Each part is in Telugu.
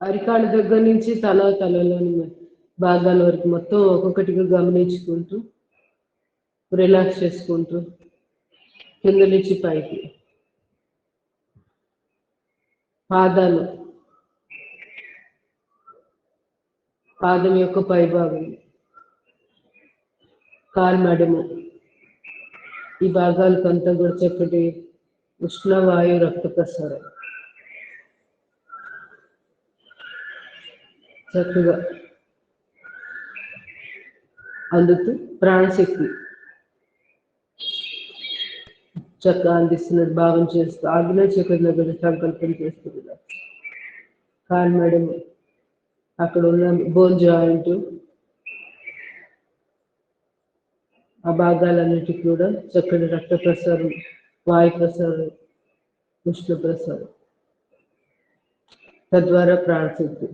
అరికాళ్ళ దగ్గర నుంచి తలలోని భాగాల వరకు మొత్తం ఒక్కొక్కటిగా గమనించుకుంటూ రిలాక్స్ చేసుకుంటూ కింద నుంచి పైకి పాదాలు, పాదం యొక్క పైభాగం, కాలు మడము, ఈ భాగాలకంతా కూడా చక్కటి ఉష్ణవాయు రక్త ప్రసారం చక్కగా అందుతూ ప్రాణశక్తి చక్కగా అందిస్తున్నట్టు భావం చేస్తూ ఆగ్నేయ చక్రం దగ్గర సంకల్పం చేస్తుంది. కాలు మడము, అక్కడ ఉన్న బోన్ జాయింట్, ఆ భాగాలన్నిటికీ కూడా చక్కటి రక్త ప్రసారం, వాయు ప్రసారం, ఉష్ణ ప్రసారం తద్వారా ప్రాణశక్తి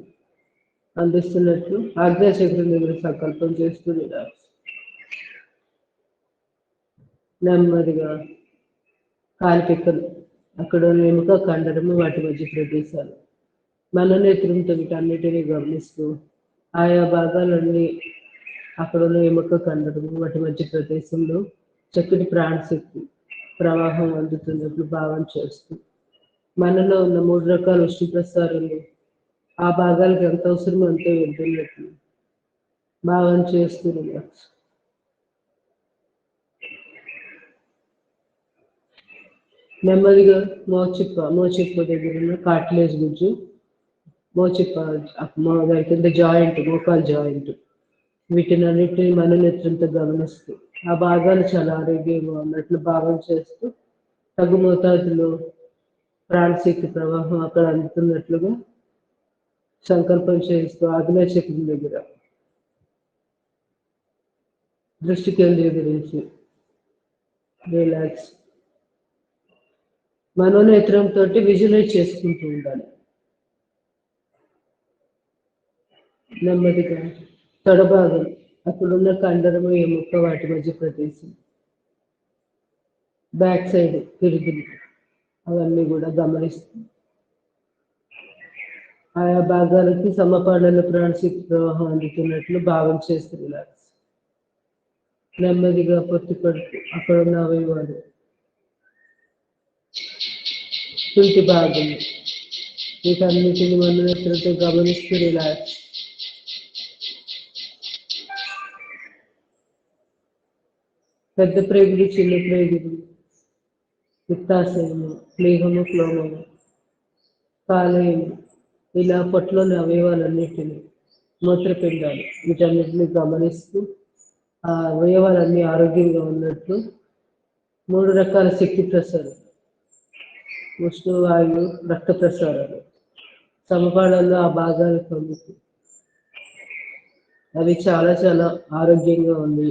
అందిస్తున్నట్లు ఆగ్నేయ చక్రం దగ్గర సంకల్పం చేస్తూ రిలాక్స్. నెమ్మదిగా కాలిపిక్కలు, అక్కడ ఎముక కండరము, వాటి మధ్య ప్రదేశాలు మనోనేత్రంతో వీటన్నిటినీ గమనిస్తూ ఆయా భాగాలన్నీ అక్కడ ఉన్న ఎముక కండరము, వాటి మధ్య ప్రదేశంలో చక్కటి ప్రాణశక్తి ప్రవాహం అందుతున్నట్లు భావం చేస్తూ మనలో ఉన్న 3 రకాల ఉష్ణ ప్రసారాలు ఆ భాగాలకు ఎంత అవసరమో అంతే వెళ్తున్నట్లు భావం చేస్తూ రిలాక్స్. నెమ్మదిగా మోచిప్ప దగ్గర ఉన్న కార్టిలేజ్ గుజ్జు, మోచిప్ప కింద జాయింట్, మోకాలు జాయింట్, వీటినన్నిటిని మనోనేత్రంతో గమనిస్తూ ఆ భాగాలు చాలా ఆరోగ్యంగా ఉన్నట్లు భావం చేస్తూ తగు మోతాదులో ప్రాణశక్తి ప్రవాహం అక్కడ అందుతున్నట్లుగా సంకల్పం చేస్తూ ఆగ్నేయ చక్రం దగ్గర దృష్టి కేంద్రీకరించి రిలాక్స్. మనోనేత్రంతో విజువలైజ్ చేసుకుంటూ ఉండాలి. నెమ్మదిగా తొడభాగం, అక్కడున్న కండరము, ఎముక, వాటి మధ్య ప్రదేశం, బ్యాక్ సైడ్ పిరుదులు, అవన్నీ కూడా గమనిస్తూ ఆయా భాగాలకి సమపాలన ప్రాణశక్తి ప్రవాహం అందుతున్నట్లు భావం చేస్తూ రిలాక్స్. నెమ్మదిగా పొత్తి పడుతూ అక్కడ ఉన్న అవయవాలు, తుంటి భాగం, వీటన్నిటిని మనోనేత్రంతో గమనిస్తూ రిలాక్స్. పెద్ద ప్రేగులు, చిన్న ప్రేగులు, పిత్తాశయము, ప్లీహము, క్లోమము, కాలేయం, ఇలా పొట్టలోని అవయవాలన్నిటినీ, మూత్రపిండాలు, వీటన్నిటిని గమనిస్తూ ఆ అవయవాలన్నీ ఆరోగ్యంగా ఉన్నట్లు 3 రకాల శక్తి ప్రసారం, ఉష్ణవాయు, రక్త ప్రసారాలు సమపాళల్లో ఆ భాగాలకు అందుతూ అవి చాలా చాలా ఆరోగ్యంగా ఉంది,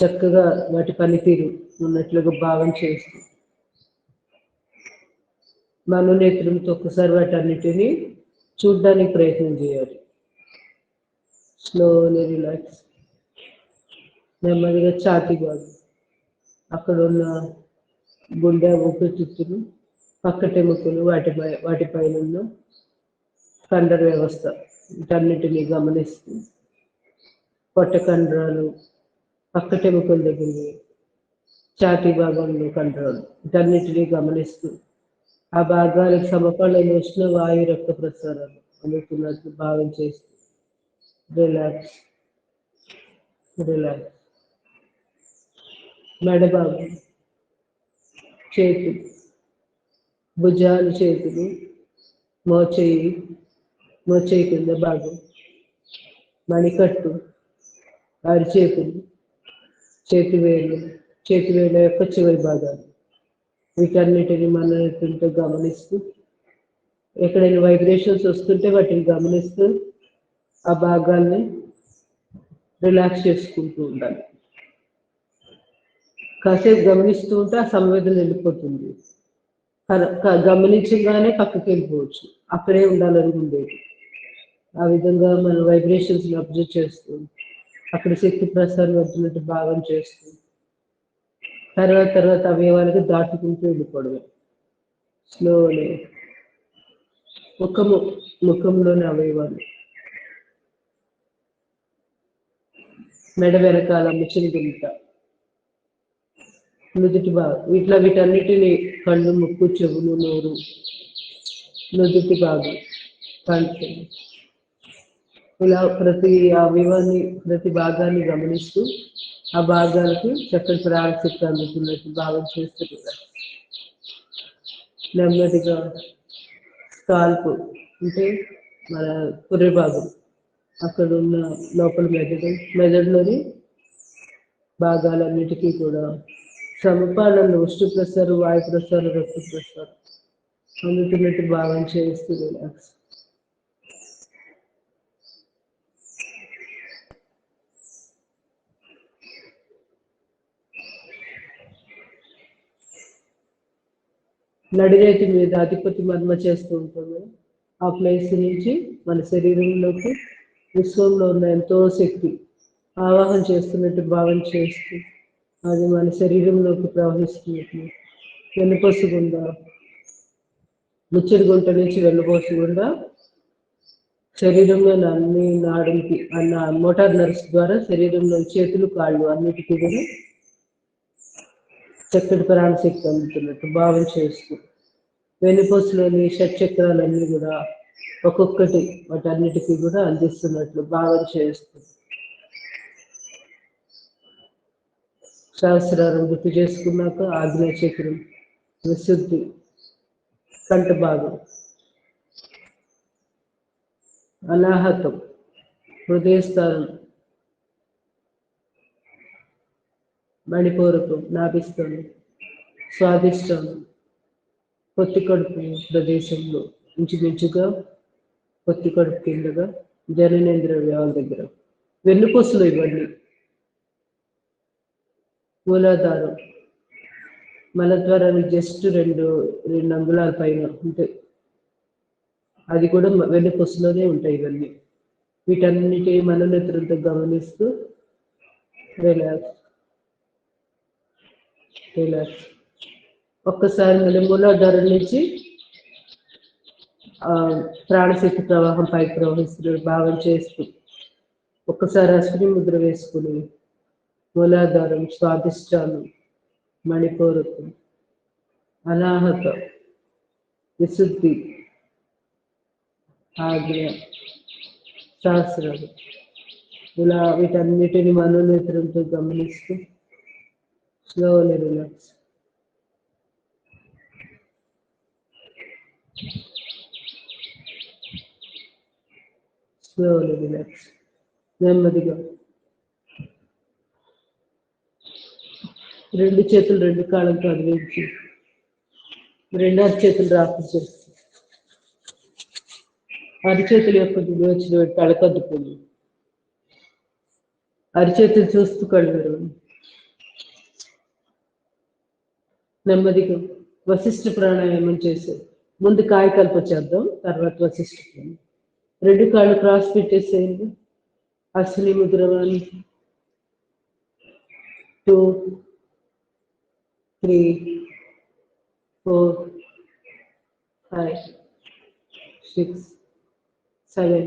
చక్కగా వాటి పనితీరు ఉన్నట్లుగా భావం చేస్తూ మనోనేత్రంతో ఒక్కసారి వాటన్నిటినీ చూడడానికి ప్రయత్నం చేయాలి. Slowly relax. నెమ్మదిగా ఛాతీ భాగం, అక్కడ ఉన్న గుండె, ఊపిరితిత్తులు, పక్కటెముకలు, వాటిపైన ఉన్న కండర వ్యవస్థ, వీటన్నిటినీ గమనిస్తూ పొట్ట కండరాలు, పక్కటెముకల దగ్గర, ఛాతీ భాగంలో కండరాలు, వీటన్నిటినీ గమనిస్తూ ఆ భాగాలకు సమపాలన ఉష్ణ వాయు రక్త ప్రసారాలు అందుతున్నట్లు భావం చేస్తూ రిలాక్స్ రిలాక్స్. మెడ భాగం, చేతులు, భుజాలు, చేతులు, మోచేయి కింద భాగం, మణికట్టు, అరిచేతులు, చేతివేళ్ళ యొక్క చివరి భాగాలు, వీటన్నిటిని మనోనేత్రంతో గమనిస్తూ ఎక్కడైనా వైబ్రేషన్స్ వస్తుంటే వాటిని గమనిస్తూ ఆ భాగాల్ని రిలాక్స్ చేసుకుంటూ ఉండాలి. కాసేపు గమనిస్తూ ఉంటే ఆ సంవేదన వెళ్ళిపోతుంది. గమనించగానే పక్కకి వెళ్ళిపోవచ్చు, అక్కడే ఉండాలని ఉండేది. ఆ విధంగా మన వైబ్రేషన్స్ అబ్జర్వ్ చేస్తూ అక్కడ శక్తి ప్రసారం అవుతున్నట్టు భావం చేస్తూ తర్వాత అవయవాలకు దాటుకుంటూ వెళ్ళిపోవడమే. స్లోలీ ముఖంలోని అవయవాలు, మెడ వెనకాల ముచ్చిని గుంట, నుదుటి భాగం, వీటన్నిటిని కళ్ళు, ముక్కు, చెవులు, నోరు, నుదుటి భాగం, కంటి, ఇలా ప్రతి అవయవాన్ని, ప్రతి భాగాన్ని గమనిస్తూ ఆ భాగాలకు చక్కటి ప్రాణశక్తి అందుతున్నట్టు భావం చేస్తున్నారు. నెమ్మదిగా స్కాల్ప్ అంటే మన పుర్రె భాగం, అక్కడ ఉన్న లోపల మెదడులోని భాగాలన్నిటికీ కూడా సమపాలనలో ఉష్ణ ప్రసారం, వాయు ప్రసారం, రక్త ప్రసారం అందుతున్నట్టు భావం చేస్తూ రిలాక్స్. నడిరేతి మీద అధిపతి మర్మ చేస్తూ ఉంటుంది. ఆ ప్లేస్ నుంచి మన శరీరంలోకి విశ్వంలో ఉన్న ఎంతో శక్తి ఆవాహన చేస్తున్నట్టు భావం చేస్తూ అది మన శరీరంలోకి ప్రవహిస్తున్నట్టు వెన్నుపూస గుండా, ముచ్చడి గుంట నుంచి వెన్నుపూస గుండా శరీరంలో అన్ని నాడులకి అన్న మోటార్ నర్స్ ద్వారా శరీరంలో చేతులు, కాళ్ళు అన్నిటికీ కూడా చక్కటి ప్రాణశక్తి అందుతున్నట్టు భావం చేస్తూ వెన్నుపూసలోని షట్చక్రాలన్నీ కూడా ఒక్కొక్కటి వాటన్నిటికీ కూడా అందిస్తున్నట్లు భావం చేస్తూ సహస్రారం గుర్తు చేసుకున్నాక ఆగ్నేయ చక్రం, విశుద్ధి, కంఠ భాగం, అనాహతం, హృదయస్థానం, మణిపూరకం, నాభిస్థానం, స్వాదిష్టానం, పొత్తి కడుపు ప్రదేశంలో ఇంచుమించుగా పొత్తి కడుపు కిందగా జననేంద్రియ వ్యయాల దగ్గర వెన్నుపూసలు ఇవన్నీ. మూలాధారం, మలద్వారానికి జస్ట్ రెండు అంగుళాల పైన ఉంటాయి, అది కూడా వెన్నుపూసలోనే ఉంటాయి ఇవన్నీ. వీటన్నిటి మనోనేత్రంతో గమనిస్తూ రిలాక్స్ రిలాక్స్. ఒక్కసారి మళ్ళీ మూలాధారం నుంచి ప్రాణశక్తి ప్రవాహం పైకి ప్రవహిస్తూ భావం చేస్తూ ఒక్కసారి అశ్విని ముద్ర వేసుకుని మూలాధారం, స్వాదిష్టానం, మణిపూరకం, అనాహత, విశుద్ధి, ఆజ్ఞ, సహస్రాలు ఇలా వీటన్నిటిని మనోనేత్రంతో గమనిస్తూ స్లోలీ రిలాక్స్. Slowly relax. నెమ్మదిగా రెండు చేతులు రెండు కాళ్ళతో అదిలించి రెండు అరిచేతులు రాత్రి చేస్తుంది. అరిచేతుల యొక్క విమోచన తలకద్దుకుంది. అరిచేతులు చూస్తూ కళ్ళు నెమ్మదిగా వశిష్ఠ ప్రాణాయామం చేసే ముందు కాయకల్ప చేద్దాం, తర్వాత వశిష్ఠ ప్రాణాయామం. రెండు కాళ్ళు క్రాస్ పెట్టేసేయండి. అశ్విని ముద్ర 1 2 3 4 5 6 7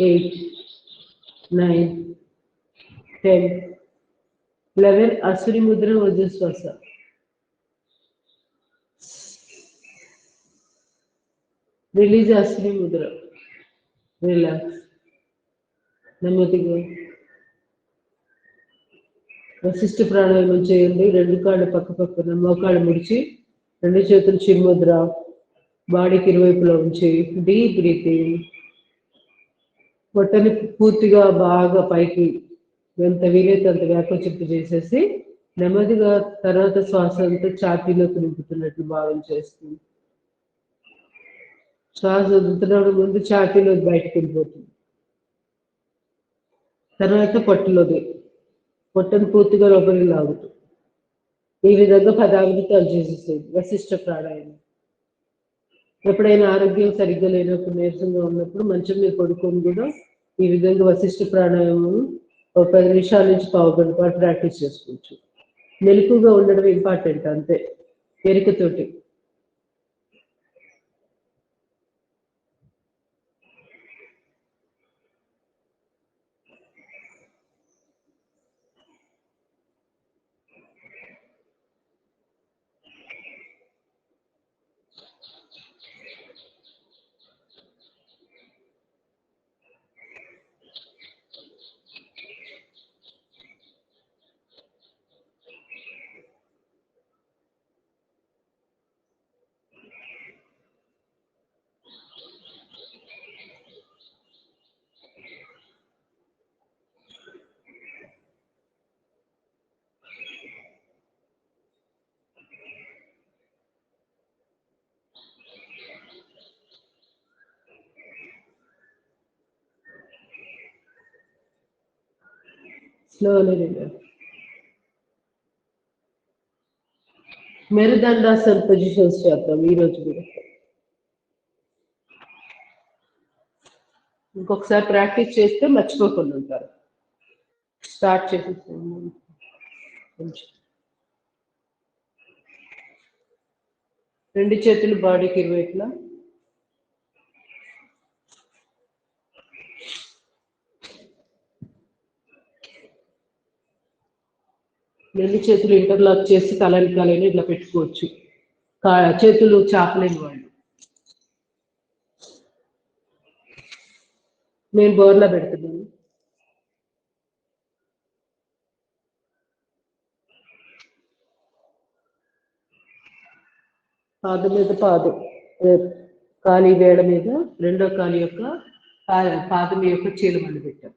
8 9 10 11. అశ్విని ముద్ర వజ్రశ్వాస. రిలీజ్ అశ్విని ముద్ర. రిలాక్స్. నెమ్మదిగా వశిష్ఠ ప్రాణాయామం చేయండి. రెండు కాళ్ళు పక్క పక్కన మోకాళ్ళు ముడిచి రెండు చేతులు చిన్ముద్ర బాడీకి ఇరువైపులో ఉంచి డీప్ బ్రీతింగ్. పొట్టని పూర్తిగా బాగా పైకి ఎంత వీలైతే అంత వ్యాకోచింపు చేసేసి నెమ్మదిగా తర్వాత శ్వాస అంతా ఛాతీలోకి నింపుతున్నట్లు భావం చేస్తుంది. శ్వాస వదులుతున్నప్పుడు ముందు ఛాతీలోకి బయటకు వెళ్ళిపోతుంది, తర్వాత పొట్టను పూర్తిగా లోపలికి లాగుతుంది. ఈ విధంగా 10 ఆవృత్తులు చేసేసేది వశిష్ఠ ప్రాణాయామం. ఎప్పుడైనా ఆరోగ్యం సరిగ్గా లేనప్పుడు, నీరసంగా ఉన్నప్పుడు మంచం మీద పడుకొని కూడా ఈ విధంగా వశిష్ఠ ప్రాణాయామం ఒక 10 నిమిషాల నుంచి పావు గంట పాటు ప్రాక్టీస్ చేసుకోవచ్చు. మెలకుగా ఉండడం ఇంపార్టెంట్, అంతే, ఎరికతోటి. Slowly relax. మెరుదండాసన్ పొజిషన్స్ చేద్దాం ఈరోజు కూడా. ఇంకొకసారి ప్రాక్టీస్ చేస్తే మర్చిపోకుండా ఉంటారు. స్టార్ట్ చేసేసాము. రెండు చేతులు బాడీకి ఇరువైపులా. రెండు చేతులు ఇంటర్లాక్ చేసి తలనికాలైనా ఇట్లా పెట్టుకోవచ్చు. చేతులు చాపలేని వాళ్ళు నేను బోర్లా పెడుతున్నాను. పాదం మీద పాదం, కాలి వేడ మీద రెండో కాలి యొక్క పాదం యొక్క చీలమండి పెట్టాం.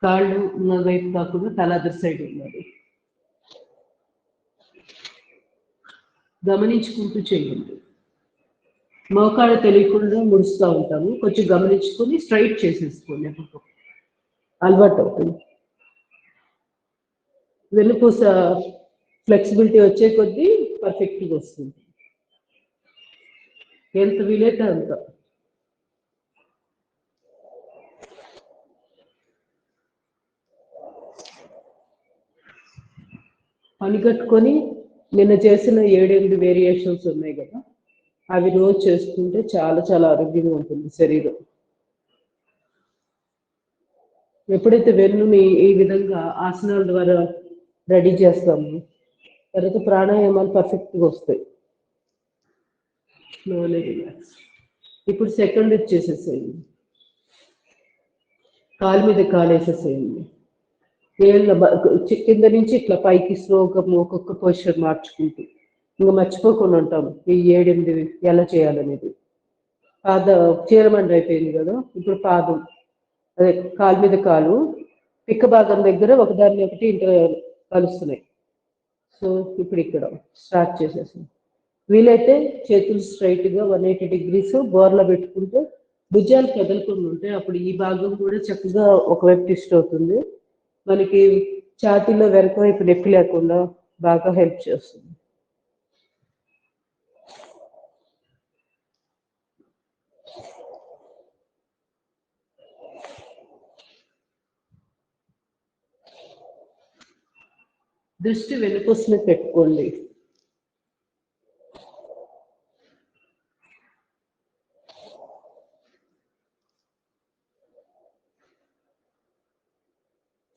కాళ్ళు ఉన్న వైపు కాకుండా తల అదర్ సైడ్ ఉన్నది. గమనించుకుంటూ చేయండి. మోకాళ్ళు తెలియకుండా ముడుస్తూ ఉంటాము, కొంచెం గమనించుకొని స్ట్రైట్ చేసేసుకోండి. అలవాటు అవుతుంది. వెన్నుపూస ఫ్లెక్సిబిలిటీ వచ్చే కొద్దీ పర్ఫెక్ట్గా వస్తుంది. ఎంత వీలైతే అంత. పని కట్టుకొని నిన్న చేసిన 7-8 వేరియేషన్స్ ఉన్నాయి కదా, అవి రోజు చేసుకుంటే చాలా చాలా ఆరోగ్యంగా ఉంటుంది శరీరం. ఎప్పుడైతే వెన్నుని ఈ విధంగా ఆసనాల ద్వారా రెడీ చేస్తాము, తర్వాత ప్రాణాయామాలు పర్ఫెక్ట్గా వస్తాయి. Slowly relax. ఇప్పుడు సెకండ్ ఇచ్చేసేసేయండి. కాలు మీద కాలు వేసేసేయండి. కింద నుంచి ఇట్లా పైకి స్లోగా ఒక్కొక్క పొజిషన్ మార్చుకుంటూ ఇంకా మర్చిపోకుండా ఉంటాము ఈ 7-8 ఎలా చేయాలనేది. చీరమండి అయిపోయింది కదా, ఇప్పుడు పాదం, అదే కాలు మీద కాలు పిక్క భాగం దగ్గర ఒకదాన్ని ఒకటి కలుస్తున్నాయి. సో ఇప్పుడు ఇక్కడ స్టార్ట్ చేసేసాం. వీలైతే చేతులు స్ట్రైట్గా 180 degrees బోర్లా పెట్టుకుంటే భుజాలు కదలకుండా ఉంటాయి. అప్పుడు ఈ భాగం కూడా చక్కగా ఒకవైపు ట్విస్ట్ అవుతుంది. మనకి ఛాతీలో వెనక వైపు నొప్పి లేకుండా బాగా హెల్ప్ చేస్తుంది. దృష్టి వెనుకొస్తున్న పెట్టుకోండి.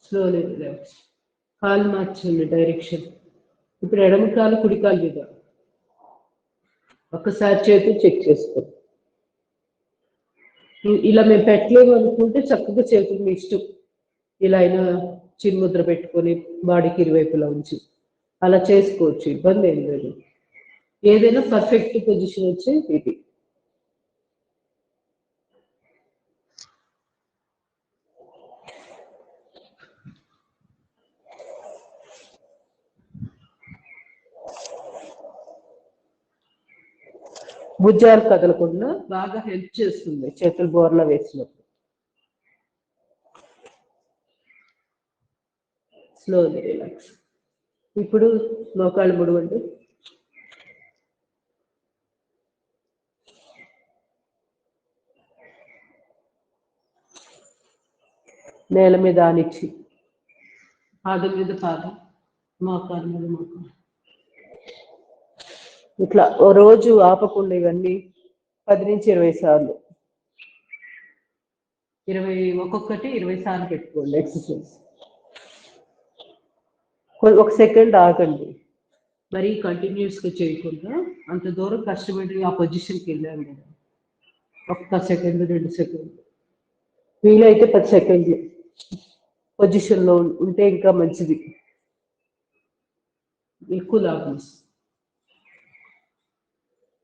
Slowly relax. కాలు మార్చండి డైరెక్షన్. ఇప్పుడు ఎడమ కాలు కుడి కాలు మీద. ఒక్కసారి చేతులు చెక్ చేసుకోండి. ఇలా మేము పెట్టలేము అనుకుంటే చక్కగా చేతులు మీ ఇష్టం ఇలా అయినా చిన్ముద్ర పెట్టుకొని బాడీకి ఇరువైపులా ఉంచి అలా చేసుకోవచ్చు, ఇబ్బంది ఏం లేదు. ఏదైనా పర్ఫెక్ట్ పొజిషన్ వచ్చి ఇది. భుజాలు కదలకుండా బాగా హెల్ప్ చేస్తుంది చేతులు బోర్లా వేసినప్పుడు. Slowly relax. ఇప్పుడు మోకాళ్ళు ముడవండి. నేల మీద ఆనిచ్చి పాదం మీద పాదం, మోకాలు మీద మోకాలు. ఇట్లా ఓ రోజు ఆపకుండా ఇవన్నీ 10 నుంచి 20 సార్లు, ఒక్కొక్కటి 20 సార్లు పెట్టుకోండి ఎక్సర్సైజ్. ఒక సెకండ్ ఆగండి. మరీ కంటిన్యూస్గా చేయకుండా అంత దూరం కష్టపడి ఆ పొజిషన్కి వెళ్ళాను కదా, ఒక్క సెకండ్ 2 సెకండ్లు, వీలైతే 10 సెకండ్లు పొజిషన్లో ఉంటే ఇంకా మంచిది, ఎక్కువ లాభం.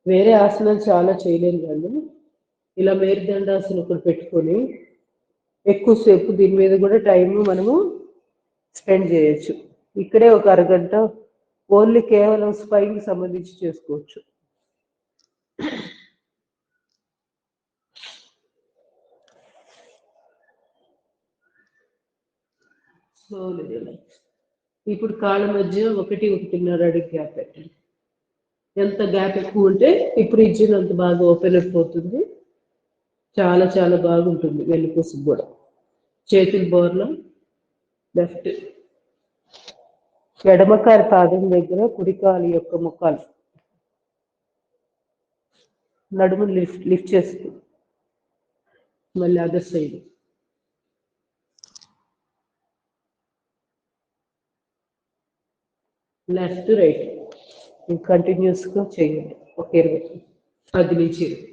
వేరే ఆసనాలు చాలా చేయలేను కానీ ఇలా మేరుదండాసనం ఒకటి పెట్టుకొని ఎక్కువసేపు దీని మీద కూడా టైం మనము స్పెండ్ చేయొచ్చు. ఇక్కడే ఒక అరగంట ఓన్లీ కేవలం స్పైన్కి సంబంధించి చేసుకోవచ్చు. Slowly relax. ఇప్పుడు కాళ్ళ మధ్య 1-1.5 అడుగు గ్యాప్ పెట్టండి. ఎంత గ్యాప్ ఎక్కువ ఉంటే ఇప్పుడు ఇచ్చిన అంత బాగా ఓపెన్ అయిపోతుంది. చాలా చాలా బాగుంటుంది వెన్నుపూసకు కూడా. చేతులు బోర్లో లెఫ్ట్ ఎడమకాలి పాదం దగ్గర కుడికాలు యొక్క ముఖాలు నడుము లిఫ్ట్ చేస్తూ మళ్ళీ అదర్ సైడ్ లెఫ్ట్ రైట్ కంటిన్యూస్గా చేయండి. ఒక 10 నుంచి 20.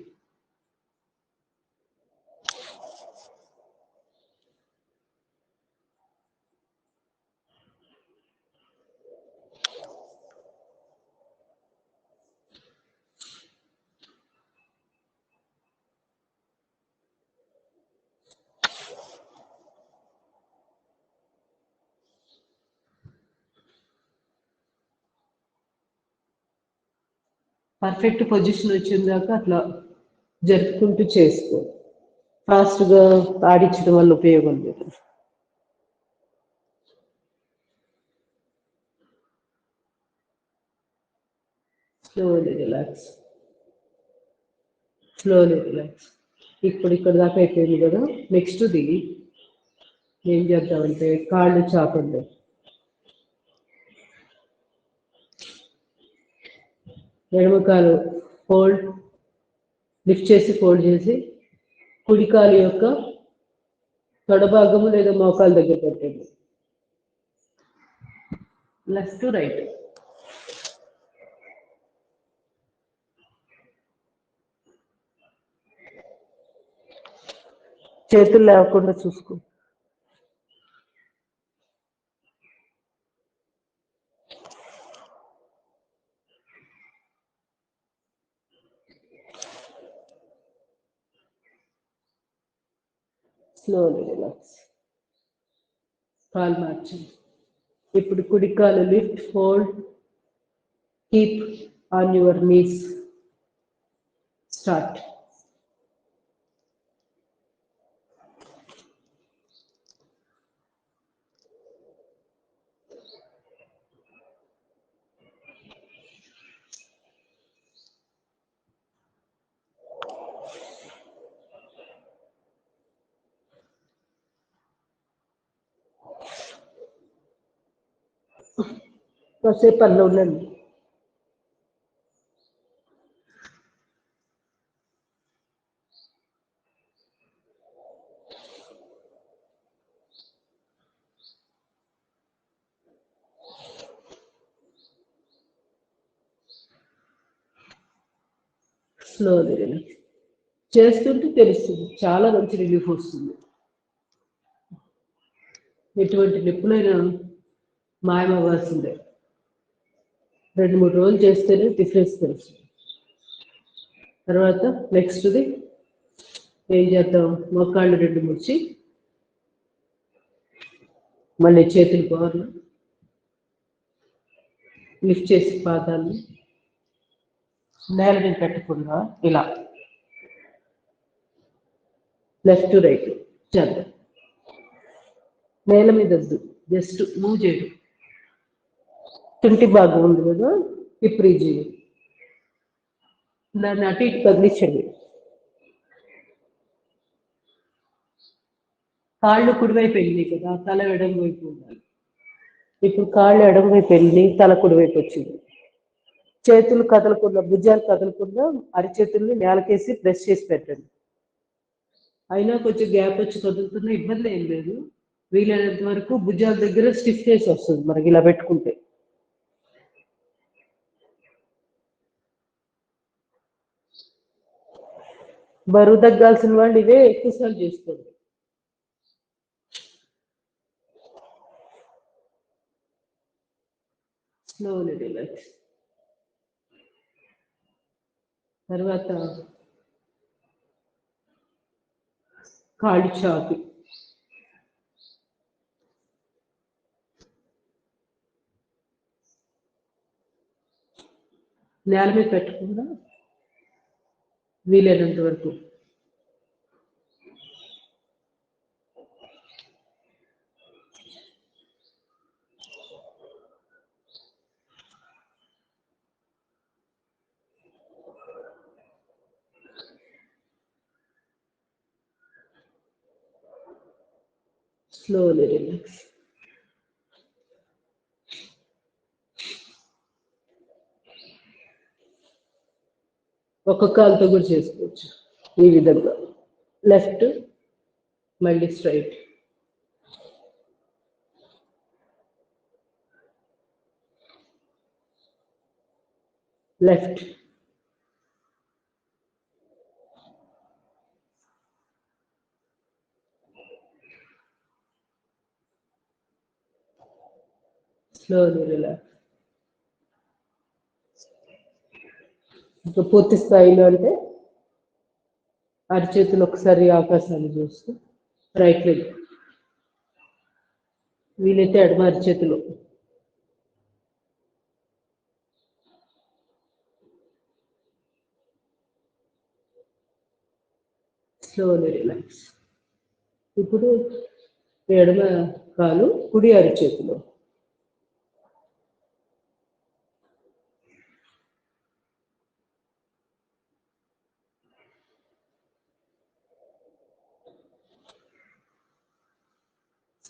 పర్ఫెక్ట్ పొజిషన్ వచ్చిందాక అట్లా జరుపుకుంటూ చేసుకో. ఫాస్ట్గా ఆడించడం వల్ల ఉపయోగం లేదు. Slowly relax, slowly relax. ఇప్పుడు ఇక్కడ దాకా అయిపోయింది కదా. నెక్స్ట్ది ఏం చేద్దామంటే కాళ్ళు చాపండి. ఎడమకాలు ఫోల్డ్ లిఫ్ట్ చేసి ఫోల్డ్ చేసి కుడికాలు యొక్క తొడభాగము లేదా మోకాలు దగ్గర పెట్టండి. Left to right. చేతులు లేకుండా చూసుకో. Slowly relax. కాలు మార్చండి. ఇప్పుడు కుడికాలు lift fold keep on your knees. Start. కాసేపు అందులో ఉండండి. Slowly relax. చేస్తుంటే తెలుస్తుంది, చాలా మంచి రిలీఫ్ వస్తుంది. ఎటువంటి నొప్పులైనా మాయమవ్వాల్సిందే. 2-3 రోజులు చేస్తేనే డిఫరెన్స్ తెలుస్తుంది. తర్వాత నెక్స్ట్ది ఏం చేద్దాం, మోకాళ్ళు 2 ముడిచి మళ్ళీ చేతులు బోర్లు లిఫ్ట్ చేసి పాదాన్ని నేల మీద పెట్టకుండా ఇలా లెఫ్ట్ టు రైట్ చేద్దాం. నేల మీద వద్దు, జస్ట్ మూవ్ చేయడం. తుంటి భాగం ఉంది కదా, ఇప్పుడు ఈ చేయండి. దాన్ని అటు ఇటు కదిలించండి. కాళ్ళు కుడివైపు వెళ్ళినాయి కదా, తల ఎడం వైపు ఉండాలి. ఇప్పుడు కాళ్ళు ఎడం వైపు వెళ్ళి తల కుడివైపు వచ్చింది. చేతులు కదలకుండా, భుజాలు కదలకుండా అరిచేతుల్ని నేలకేసి ప్రెస్ చేసి పెట్టండి. అయినా కొంచెం గ్యాప్ వచ్చి కదులుతున్నా ఇబ్బంది ఏం లేదు. వీలైనంత వరకు భుజాల దగ్గర స్టిఫ్ చేసి వస్తుంది మనకి ఇలా పెట్టుకుంటే. బరువు తగ్గాల్సిన వాళ్ళు ఇవే ఎక్కువసార్లు చేసుకోండి. Slowly relax. తర్వాత కాళ్ళు చాపి నేల మీద పెట్టకుండా వీలైనంత వరకు Slowly relax. ఒక కాలుతో కూడా చేసుకోవచ్చు ఈ విధంగా. లెఫ్ట్, మళ్ళీ స్ట్రైట్. Left, slowly relax. ఇంకా పూర్తి స్థాయిలో అంటే అరిచేతులు ఒకసారి ఆకాశాన్ని చూస్తూ రైట్ లెగ్, వీలైతే ఎడమ అరిచేతులు. Slowly relax. ఇప్పుడు ఎడమ కాలు కుడి అరిచేతులు.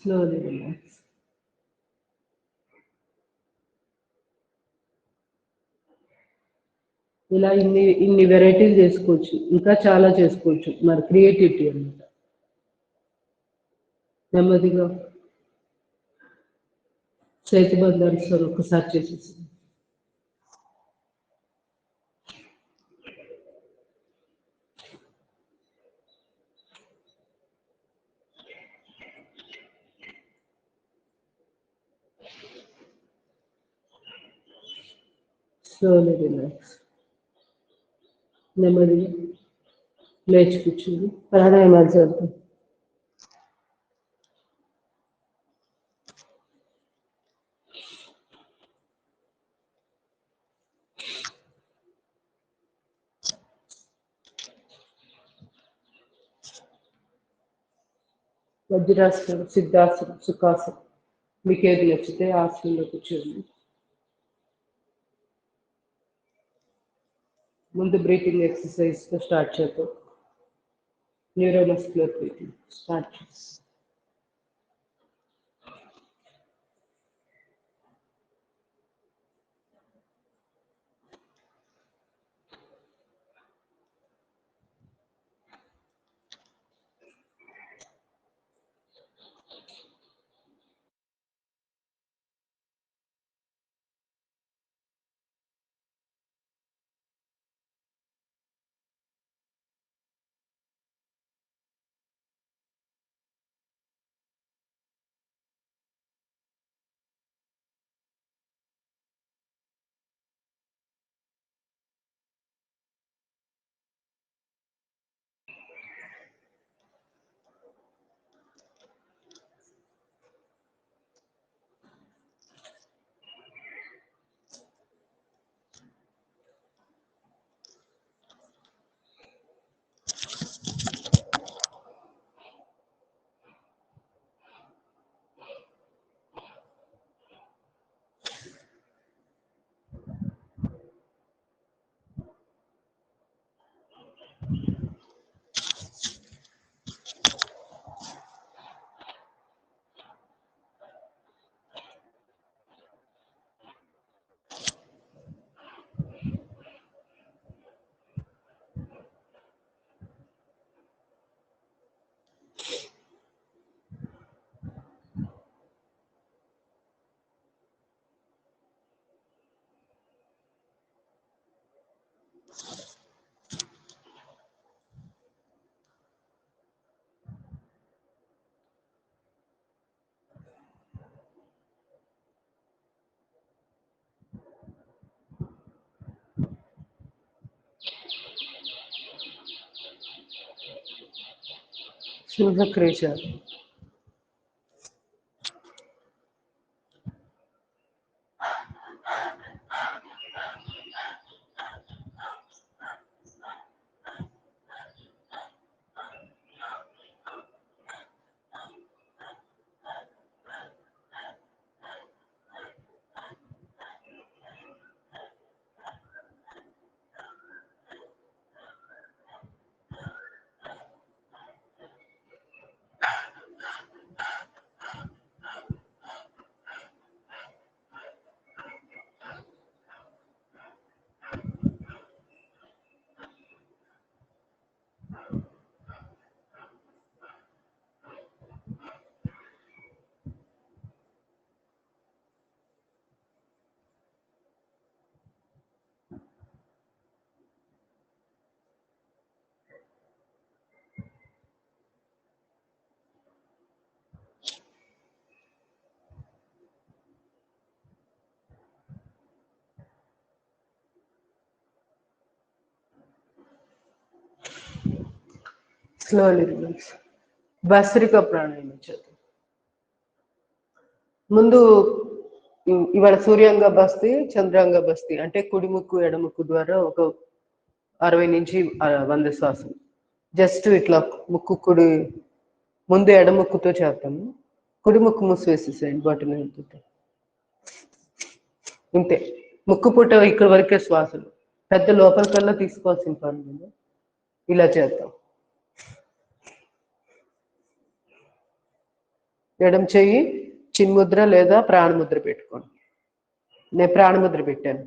Slowly relax. ఇలా ఇన్ని వెరైటీలు చేసుకోవచ్చు, ఇంకా చాలా చేసుకోవచ్చు. మరి క్రియేటివిటీ అన్నమాట. నెమ్మదిగా చేతి బంధాలు సార్ ఒకసారి చేసేసి స్లోలీ రిలాక్స్. నెమ్మదిగా లేచి కూర్చుంది. ప్రాణాయామాలు చేద్దాం. వజ్రాసనం, సిద్ధాసనం, సుఖాసనం, మీకు ఏది నచ్చితే ఆసనంలో కూర్చోండి. ముందు బ్రీతింగ్ ఎక్సర్సైజ్తో స్టార్ట్ చేద్దాం. న్యూరోమస్కులర్ బ్రీతింగ్ స్టార్ట్ చేస్తాం. శుభక్రేషాలు. Slowly relax. భస్త్రిక ప్రాణాయామం చేద్దాం. ముందు ఇవాళ సూర్యాంగ బస్తి, చంద్రాంగ బస్తి అంటే కుడి ముక్కు ఎడముక్కు ద్వారా ఒక 60 నుంచి 100 శ్వాసలు. జస్ట్ ఇట్లా ముక్కు కుడి ముందు ఎడముక్కుతో చేస్తాము. కుడి ముక్కు మూసివేసేసేయండి బాటిల్ వెళ్తుంటే. ఇంతే. ముక్కు పుట్ట ఇక్కడ వరకే శ్వాసలు. పెద్ద లోపలికల్లా తీసుకోవాల్సిన పని లేదు. ఇలా చేద్దాం. ఎడం చెయ్యి చిన్ముద్ర లేదా ప్రాణముద్ర పెట్టుకోండి. నేను ప్రాణముద్ర పెట్టాను.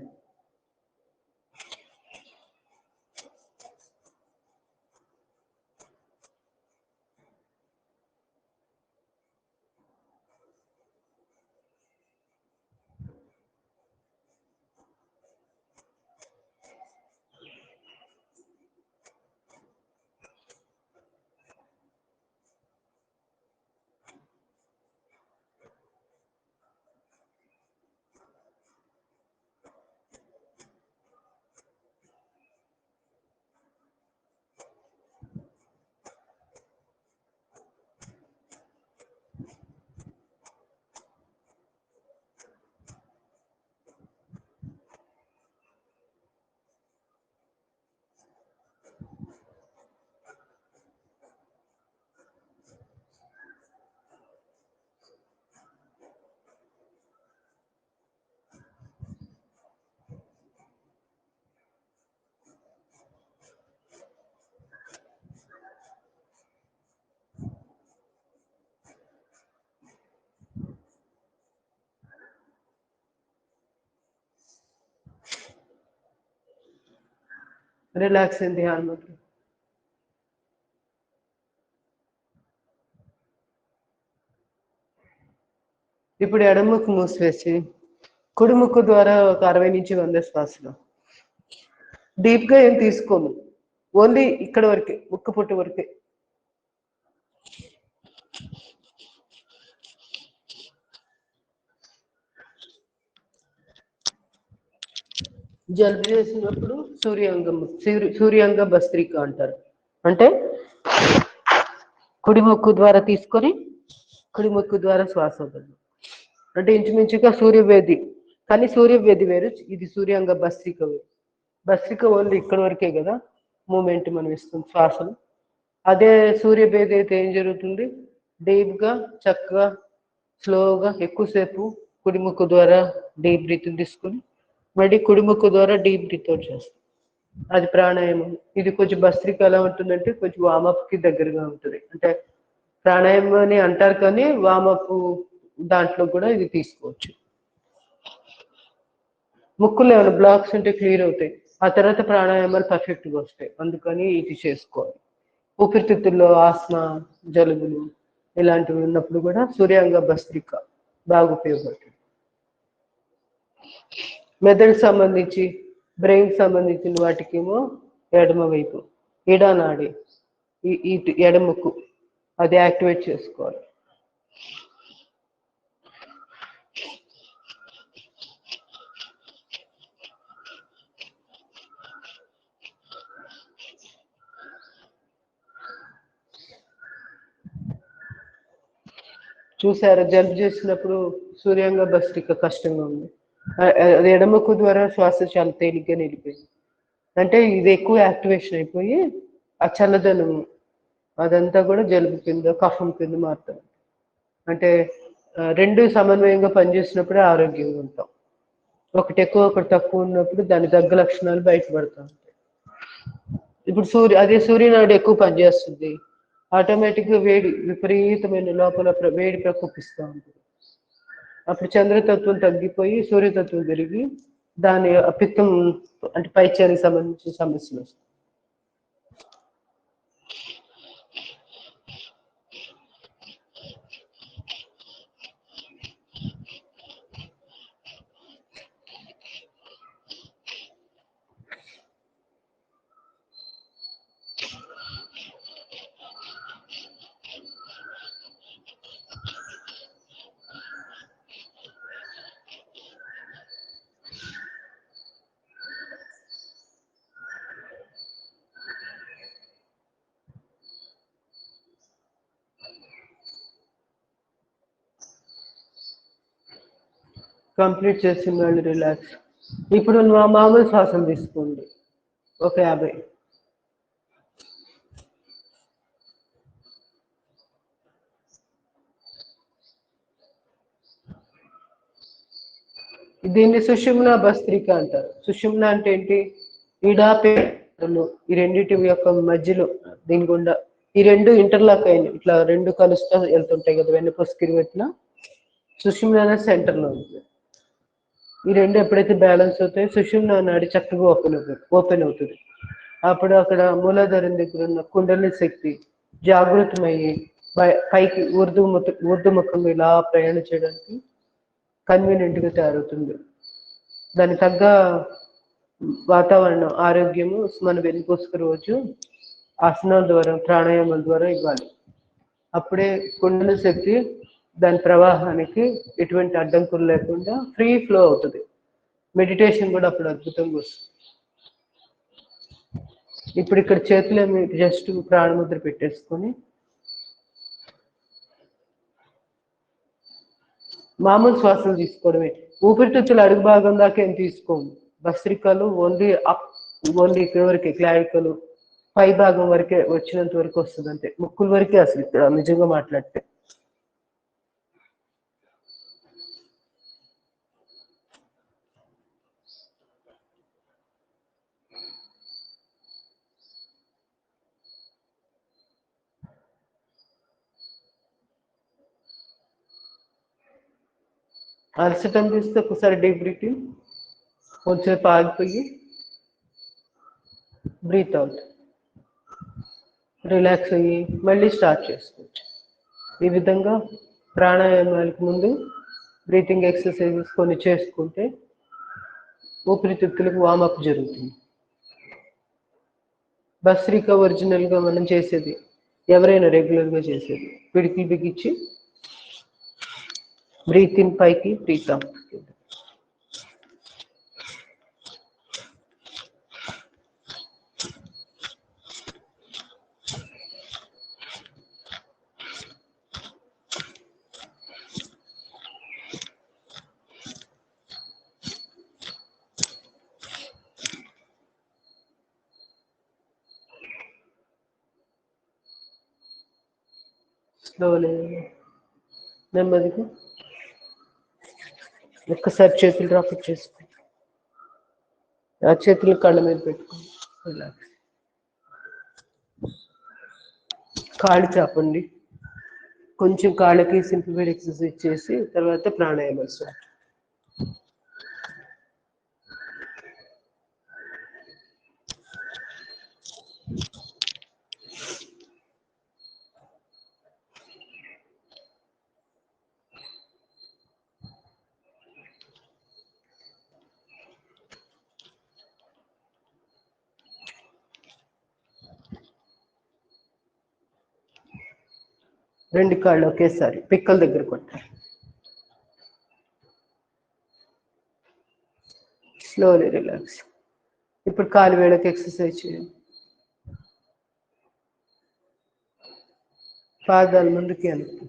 రిలాక్స్ ఇన్ ధ్యాన ముద్ర. ఇప్పుడు ఎడముక్కు మూసివేసి కుడి ముక్కు ద్వారా ఒక 60 నుంచి 100 శ్వాసలు. డీప్ గా ఏం తీసుకోము, ఓన్లీ ఇక్కడ వరకే, ముక్కు పుట్టు వరకే. జలుబు చేసినప్పుడు సూర్యాంగ భస్త్రిక అంటారు. అంటే కుడి ముక్కు ద్వారా తీసుకొని కుడి ముక్కు ద్వారా శ్వాస వదలడం. అంటే ఇంచుమించుగా సూర్యవేది, కానీ సూర్యవేది వేరు, ఇది సూర్యాంగ భస్త్రిక వేరు. భస్త్రిక ఓన్లీ ఇక్కడ వరకే కదా మూమెంట్ మనం ఇస్తుంది శ్వాసను. అదే సూర్యభేది అయితే ఏం జరుగుతుంది, డీప్గా చక్కగా స్లోగా ఎక్కువసేపు కుడి ముక్కు ద్వారా డీప్ బ్రీత్ తీసుకుని మళ్ళీ కుడి ముక్కు ద్వారా డీప్ బ్రీత్ అవుట్ చేస్తాం. అది ప్రాణాయామం. ఇది కొంచెం భస్త్రిక ఎలా ఉంటుందంటే కొంచెం వామప్కి దగ్గరగా ఉంటుంది. అంటే ప్రాణాయామం అని అంటారు కానీ వామప్ దాంట్లో కూడా ఇది తీసుకోవచ్చు. ముక్కులో ఏమైనా బ్లాక్స్ ఉంటే క్లియర్ అవుతాయి. ఆ తర్వాత ప్రాణాయామాలు పర్ఫెక్ట్గా వస్తాయి. అందుకని ఇది చేసుకోవాలి. ఊపిరితిత్తుల్లో ఆస్మా, జలుబులు ఇలాంటివి ఉన్నప్పుడు కూడా సూర్యాంగ భస్త్రిక బాగా ఉపయోగపడుతుంది. మెదడుకి సంబంధించి బ్రెయిన్ సంబంధించిన వాటికేమో ఎడమ వైపు ఎడానాడి ఇటు ఎడముక్కు అది యాక్టివేట్ చేసుకోవాలి. చూసారా, జలుబు చేసినప్పుడు సూర్యాంగ భస్త్రిక కష్టంగా ఉంది. అది ఎడముక్కు ద్వారా శ్వాస చాలా తేలిగ్గా నిలిపోయింది. అంటే ఇది ఎక్కువ యాక్టివేషన్ అయిపోయి ఆ చల్లదనం అదంతా కూడా జలుబు కింద కఫం కింద మారుతుంది. అంటే రెండు సమన్వయంగా పనిచేసినప్పుడే ఆరోగ్యంగా ఉంటాం. ఒకటి ఎక్కువ ఒకటి తక్కువ ఉన్నప్పుడు దాని తగ్గ లక్షణాలు బయటపడతా ఉంటాయి. ఇప్పుడు అదే సూర్యనాడు ఎక్కువ పనిచేస్తుంది, ఆటోమేటిక్గా వేడి విపరీతమైన లోపల వేడి ప్రకోపిస్తూ ఉంటుంది. అప్పుడు చంద్రతత్వం తగ్గిపోయి సూర్యతత్వం పెరిగి దాని పిత్తం అంటే పైత్యానికి సంబంధించిన సమస్యలు వస్తాయి. కంప్లీట్ చేసి మళ్ళీ రిలాక్స్. ఇప్పుడు మామూలు శ్వాసలు తీసుకోండి ఒక 50. దీన్ని సుషుమ్న భస్త్రిక అంటారు. సుషుమ్న అంటే ఏంటి? ఇడాపేటలు ఈ రెండింటి యొక్క మధ్యలో దీని గుండా ఈ రెండు ఇంటర్లాక్ అయింది, ఇట్లా రెండు కలుస్తా వెళ్తుంటాయి కదా వెన్నుపూసకి ఇట్లా. సుషుమ్న అనేది సెంటర్లో ఉంది. ఈ రెండు ఎప్పుడైతే బ్యాలెన్స్ అవుతాయో సుషుమ్న నాడి చక్కగా ఓపెన్ అవుతుంది. అప్పుడు అక్కడ మూలాధారం దగ్గర ఉన్న కుండలి శక్తి జాగృతమయ్యి పైకి ఊర్ధముఖంగా ఇలా ప్రయాణం చేయడానికి కన్వీనియంట్గా తయారవుతుంది. దానికి తగ్గ వాతావరణం ఆరోగ్యము మన వెన్నుపూసకు రోజు ఆసనాల ద్వారా ప్రాణాయామాల ద్వారా ఇవ్వాలి. అప్పుడే కుండలి శక్తి దాని ప్రవాహానికి ఎటువంటి అడ్డంకులు లేకుండా ఫ్రీ ఫ్లో అవుతుంది. మెడిటేషన్ కూడా అప్పుడు అద్భుతంగా వస్తుంది. ఇప్పుడు ఇక్కడ చేతులు జస్ట్ ప్రాణముద్ర పెట్టేసుకొని మామూలు శ్వాసలు తీసుకోవడమే. ఊపిరితిత్తుల అడుగు భాగం దాకా ఏం తీసుకోము. భస్త్రికలు ఓన్లీ ఇక్కడ వరకే, క్లావికలు పై భాగం వరకే వచ్చినంత వరకు వస్తుంది అంతే. ముక్కుల వరకే అసలు ఇక్కడ నిజంగా మాట్లాడితే. అలసటం తీస్తే ఒకసారి డీప్ బ్రీతింగ్, కొంచెంసేపు ఆగిపోయి బ్రీత్ అవుట్, రిలాక్స్ అయ్యి మళ్ళీ స్టార్ట్ చేసుకోవచ్చు. ఈ విధంగా ప్రాణాయామాలకు ముందు బ్రీతింగ్ ఎక్సర్సైజెస్ కొన్ని చేసుకుంటే ఊపిరితిత్తులకు వార్మప్ జరుగుతుంది. భస్త్రిక ఒరిజినల్గా మనం చేసేది, ఎవరైనా రెగ్యులర్గా చేసేది, పిడికిలు బిగించి బ్రీత్ ఇన్ పైకి, బ్రీత్ అవుట్. స్లోలీ నెమ్మదిగా ఒక్కసారి చేతులు డ్రాప్ చేసుకో, ఆ చేతులు కళ్ళ మీద పెట్టుకోండి. రిలాక్స్. కాళ్ళు చాపండి. కొంచెం కాళ్ళకి సింప్లిఫైడ్ ఎక్సర్సైజ్ చేసి తర్వాత ప్రాణాయామం స్టార్ట్. రెండు కాళ్ళు ఒకేసారి పిక్కల దగ్గర కొట్టాలి. Slowly relax. ఇప్పుడు కాలు వేళకి ఎక్సర్సైజ్ చేయండి. పాదాలు ముందుకి వెనక్కి.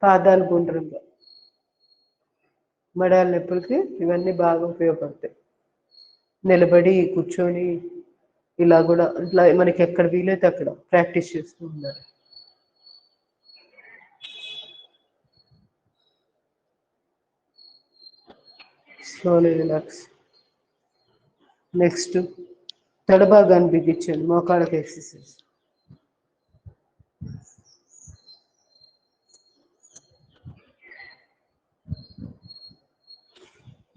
పాదాలు గుండ్రంగా. మడాల నొప్పులకి ఇవన్నీ బాగా ఉపయోగపడతాయి. నిలబడి కూర్చొని ఇలా కూడా ఇట్లా మనకి ఎక్కడ వీలైతే అక్కడ ప్రాక్టీస్ చేస్తూ ఉండాలి. Slowly relax. నెక్స్ట్ తడబాగాన్ని బిగించండి, మోకాళ్ళకి ఎక్సర్సైజ్.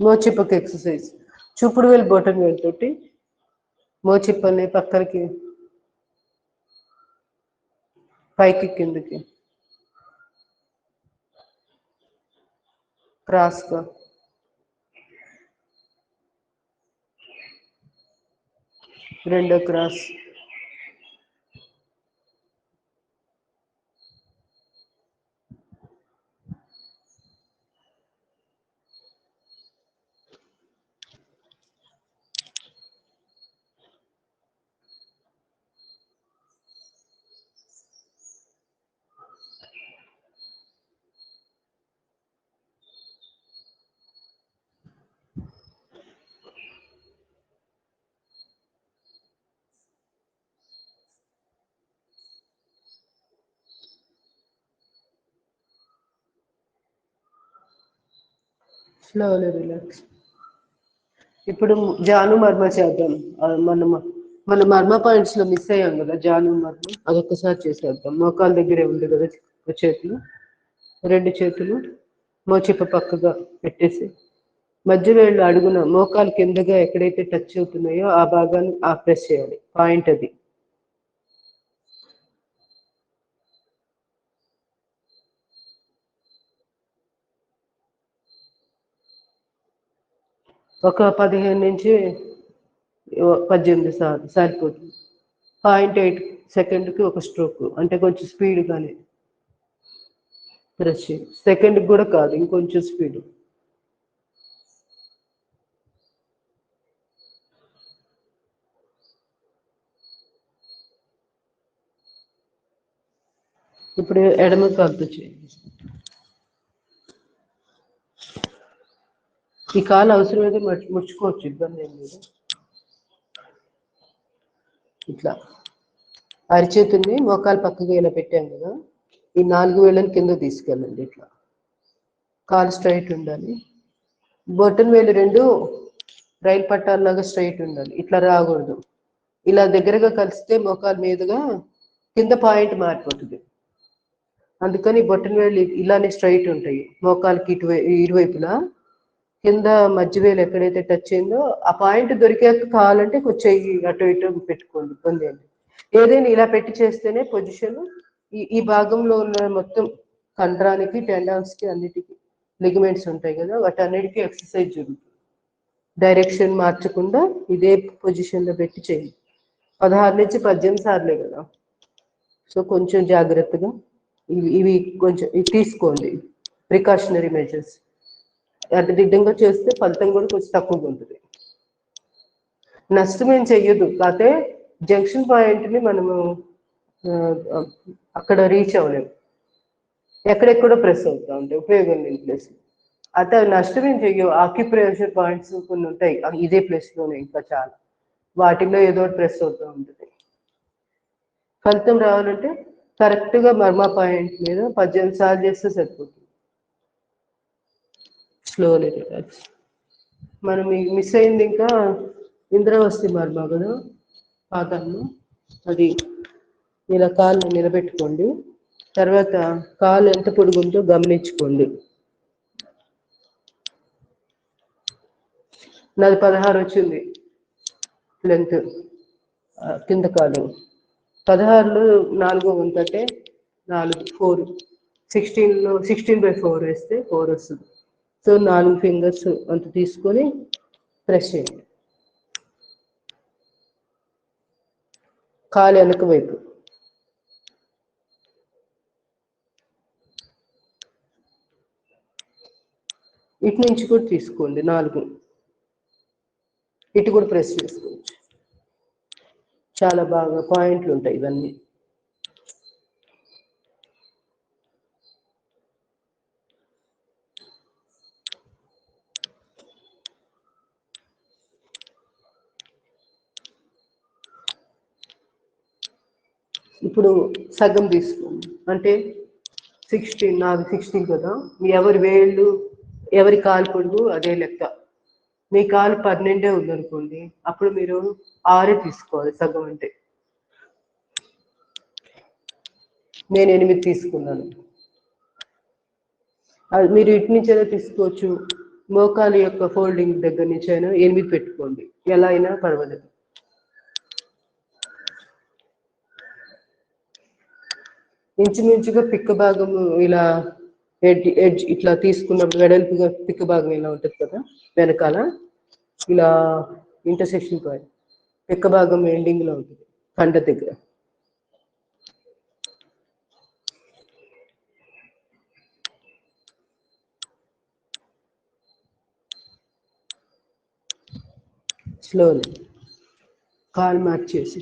మోచిప్పకి ఎక్సర్సైజ్. చూపుడు వేలు బొటన్ వేలు తోటి మోచిప్పని పక్కకి పైకి కిందకి క్రాస్గా. రెండో క్రాస్. Slowly relax. ఇప్పుడు జాను మర్మ చేద్దాం. మనం మన మర్మ పాయింట్స్ లో మిస్ అయ్యాం కదా, జాను మర్మ అదొక్కసారి చేసేద్దాం. మోకాల దగ్గరే ఉంది కదా చేతులు, రెండు చేతులు మోచిప్ప పక్కగా పెట్టేసి మధ్య వేళ్ళు అడుగున మోకాలు కిందగా ఎక్కడైతే టచ్ అవుతున్నాయో ఆ భాగాన్ని ప్రెస్ చేయాలి. పాయింట్ అది. ఒక 15 నుంచి 18 సార్లు సరిపోతుంది. 0.8 సెకండ్కి ఒక స్ట్రోక్, అంటే కొంచెం స్పీడ్ కానీ ప్రెస్ చేయాలి. సెకండ్కి కూడా కాదు, ఇంకొంచెం స్పీడ్. ఇప్పుడు ఎడమ కాలుతో చేయండి. ఈ కాలు అవసరమైతే ముడుచుకోవచ్చు, ఇబ్బంది ఏం లేదు. ఇట్లా అరిచేతుల్ని మోకాలు పక్కకి ఇలా పెట్టాం కదా, ఈ 4 వేళ్ళని కింద తీసుకెళ్ళండి. ఇట్లా కాలు స్ట్రైట్ ఉండాలి. బొటన్ వేలు రెండు రైలు పట్టాలలాగా స్ట్రైట్ ఉండాలి, ఇట్లా రాకూడదు. ఇలా దగ్గరగా కలిస్తే మోకాలు మీదుగా కింద పాయింట్ మారిపోతుంది. అందుకని బొటన్ వేలు ఇలానే స్ట్రైట్ ఉంటాయి మోకాలకి ఇరువైపులా. కింద మధ్య వేలు ఎక్కడైతే టచ్ అయిందో ఆ పాయింట్ దొరికాక కావాలంటే కొంచెం అటు ఇటు పెట్టుకోండి, ఇబ్బంది ఏంటి. ఏదైనా ఇలా పెట్టి చేస్తేనే పొజిషన్ ఈ భాగంలో ఉన్న మొత్తం కండరానికి, టెండాన్స్కి, అన్నిటికీ లిగమెంట్స్ ఉంటాయి కదా, వాటన్నిటికీ ఎక్సర్సైజ్ జరుగుతుంది. డైరెక్షన్ మార్చకుండా ఇదే పొజిషన్లో పెట్టి చేయండి. 16 నుంచి 18 సార్లే కదా, సో కొంచెం జాగ్రత్తగా ఇవి కొంచెం తీసుకోండి, ప్రికాషనరీ మెజర్స్. అడ్డదిడ్డంగా చేస్తే ఫలితం కూడా కొంచెం తక్కువగా ఉంటుంది. నష్టం ఏం చెయ్యదు, కాకపోతే జంక్షన్ పాయింట్ని మనము అక్కడ రీచ్ అవ్వలేము, ఎక్కడెక్కడో ప్రెస్ అవుతా ఉంటాయి ఉపయోగం లేని ప్లేస్. అయితే నష్టం ఏం చెయ్యవు. ఆక్యుప్రెషర్ పాయింట్స్ కొన్ని ఉంటాయి ఇదే ప్లేస్లోనే, ఇంకా చాలా వాటిల్లో ఏదో ప్రెస్ అవుతూ ఉంటుంది. ఫలితం రావాలంటే కరెక్ట్గా మర్మ పాయింట్ మీద 18 సార్లు చేస్తే సరిపోతుంది. Slowly relax. మనం మిస్ అయింది ఇంకా ఇంద్రవస్తి మర్మ కదా, పాదాలను. అది ఇలా కాళ్ళు నిలబెట్టుకోండి. తర్వాత కాలు ఎంత పొడుగుందో గమనించుకోండి. నాది 16 వచ్చింది లెంత్ కింద కాలు. 16లో 4వ వంతు అంటే 4 16లో 16/4 వేస్తే 4 వస్తుంది. సో 4 ఫింగర్స్ అంత తీసుకొని ప్రెస్ చేయండి. కాలు వెనక వైపు ఇటు నుంచి కూడా తీసుకోండి 4, ఇటు కూడా ప్రెస్ చేసుకోవచ్చు. చాలా బాగా పాయింట్లు ఉంటాయి ఇవన్నీ. ఇప్పుడు సగం తీసుకోండి, అంటే 16, నాది 16 కదా, ఎవరి వేళ్ళు ఎవరి కాలు పొడుగు అదే లెక్క. మీ కాలు 12 ఉందనుకోండి, అప్పుడు మీరు 6 తీసుకోవాలి సగం అంటే. నేను 8 తీసుకున్నాను. అది మీరు ఇటు నుంచి అయినా తీసుకోవచ్చు, మోకాలు యొక్క ఫోల్డింగ్ దగ్గర నుంచి అయినా 8 పెట్టుకోండి, ఎలా అయినా పర్వాలేదు. ఇంచుమించుగా పిక్క భాగం ఇలా ఎడ్జ్ ఇట్లా తీసుకున్నప్పుడు వెడల్పుగా పిక్క భాగం ఇలా ఉంటుంది కదా వెనకాల, ఇలా ఇంటర్సెక్షన్ పాయింట్ పిక్క భాగం ఎండింగ్లో ఉంటుంది కండ దగ్గర. స్లోలీ కాలు మార్చేసి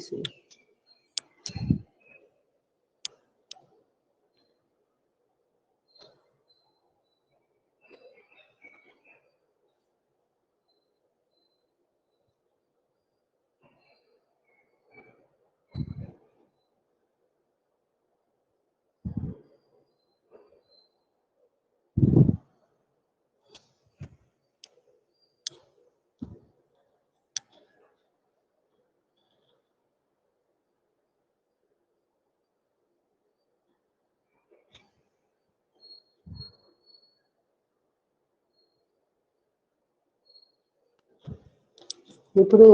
ఇప్పుడు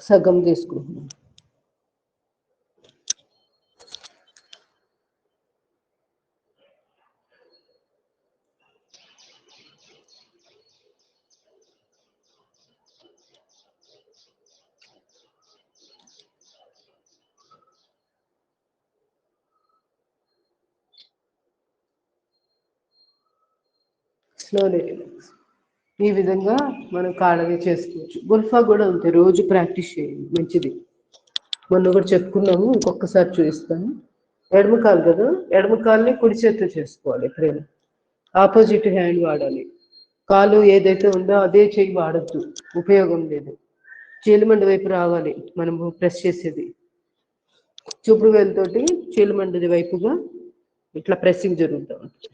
సగం తీసుకుంటున్నాం. Slowly relax. ఈ విధంగా మనం కాళ్ళని చేసుకోవచ్చు. గుల్ఫా కూడా అంతే, రోజు ప్రాక్టీస్ చేయండి, మంచిది. మొన్న కూడా చెప్పుకున్నాము, ఇంకొకసారి చూపిస్తాను. ఎడమ కాలు కదా, ఎడమ కాలుని కుడి చేతితో చేసుకోవాలి. ఎప్పుడైనా ఆపోజిట్ హ్యాండ్ వాడాలి. కాలు ఏదైతే ఉందో అదే చెయ్యి వాడద్దు, ఉపయోగం లేదు. చీలమండ వైపు రావాలి మనము ప్రెస్ చేసేది. చూపుడు వేలుతోటి చీలమండది వైపుగా ఇట్లా ప్రెస్సింగ్ జరుగుతూ ఉంటుంది.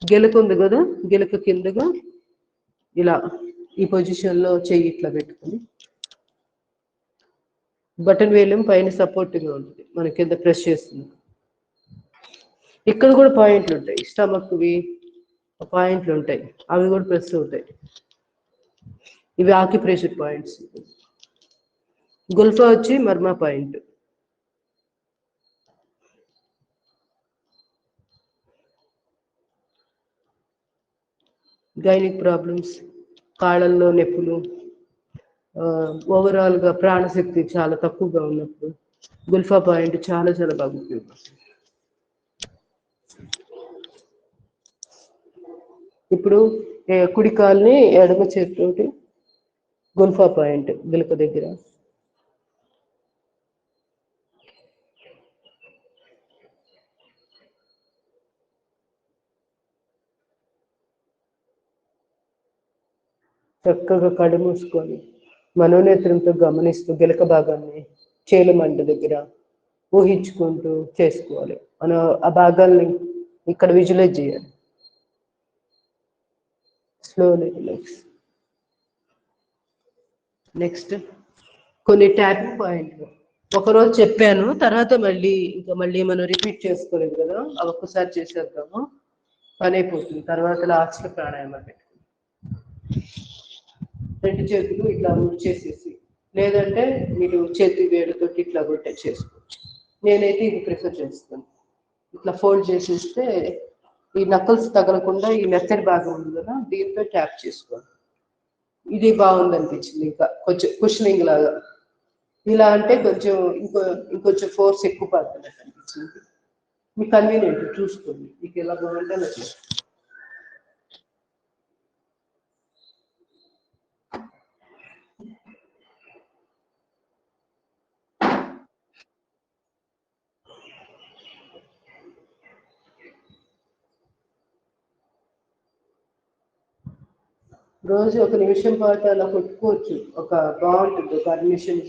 గిలక ఉంది కదా, గిలక కిందగా ఇలా ఈ పొజిషన్లో చెయ్యి ఇట్లా పెట్టుకుని, బటన్ వేలం పైన సపోర్టింగ్గా ఉంటుంది, మన కింద ప్రెస్ చేస్తుంది. ఇక్కడ కూడా పాయింట్లు ఉంటాయి, స్టమక్వి పాయింట్లు ఉంటాయి, అవి కూడా ప్రెస్ అవుతాయి. ఇవి ఆక్యుప్రెషర్ పాయింట్స్. గుల్ఫా వచ్చి మర్మా పాయింట్. గైనిక్ ప్రాబ్లమ్స్, కాళ్ళల్లో నొప్పులు, ఓవరాల్గా ప్రాణశక్తి చాలా తక్కువగా ఉన్నప్పుడు గుల్ఫా పాయింట్ చాలా చాలా బాగా ఉపయోగపడుతుంది. ఇప్పుడు కుడి కాల్ని ఎడమ చేతితోటి గుల్ఫా పాయింట్ గిలక దగ్గర చక్కగా కళ్ళు మూసుకొని మనోనేత్రంతో గమనిస్తూ గిలక భాగాన్ని చీలమండ దగ్గర ఊహించుకుంటూ చేసుకోవాలి. మనం ఆ భాగాల్ని ఇక్కడ విజువలైజ్ చేయాలి. Slowly relax. నెక్స్ట్ కొన్ని ట్యాపింగ్ పాయింట్లు ఒకరోజు చెప్పాను, తర్వాత మళ్ళీ మనం రిపీట్ చేసుకోలేదు కదా, అవి ఒక్కసారి చేసేద్దాము, పని అయిపోతుంది. తర్వాత లాస్ట్లో ప్రాణాయామం పెట్టుకుంటాం. రెండు చేతులు ఇట్లా చేసేసి, లేదంటే మీరు చేతి వేడుతోటి ఇట్లా కూడా చేసుకోవచ్చు. నేనైతే ఇది ప్రిఫర్ చేస్తాను. ఇట్లా ఫోల్డ్ చేసేస్తే ఈ నకల్స్ తగలకుండా ఈ మెత్తడి భాగం ఉంది కదా, దీంతో ట్యాప్ చేసుకోవాలి. ఇది బాగుంది అనిపించింది, ఇంకా కొంచెం కుషనింగ్ లాగా. ఇలా అంటే కొంచెం ఇంకొంచెం ఫోర్స్ ఎక్కువ పడుతున్నట్టు అనిపించింది. మీకు కన్వీనియంట్ చూసుకోండి, మీకు ఎలా బాగుంటే అలా. రోజు ఒక నిమిషం పాటు అలా కొట్టుకోవచ్చు, ఒక బాగుంటుంది, ఒక అడ్మిషన్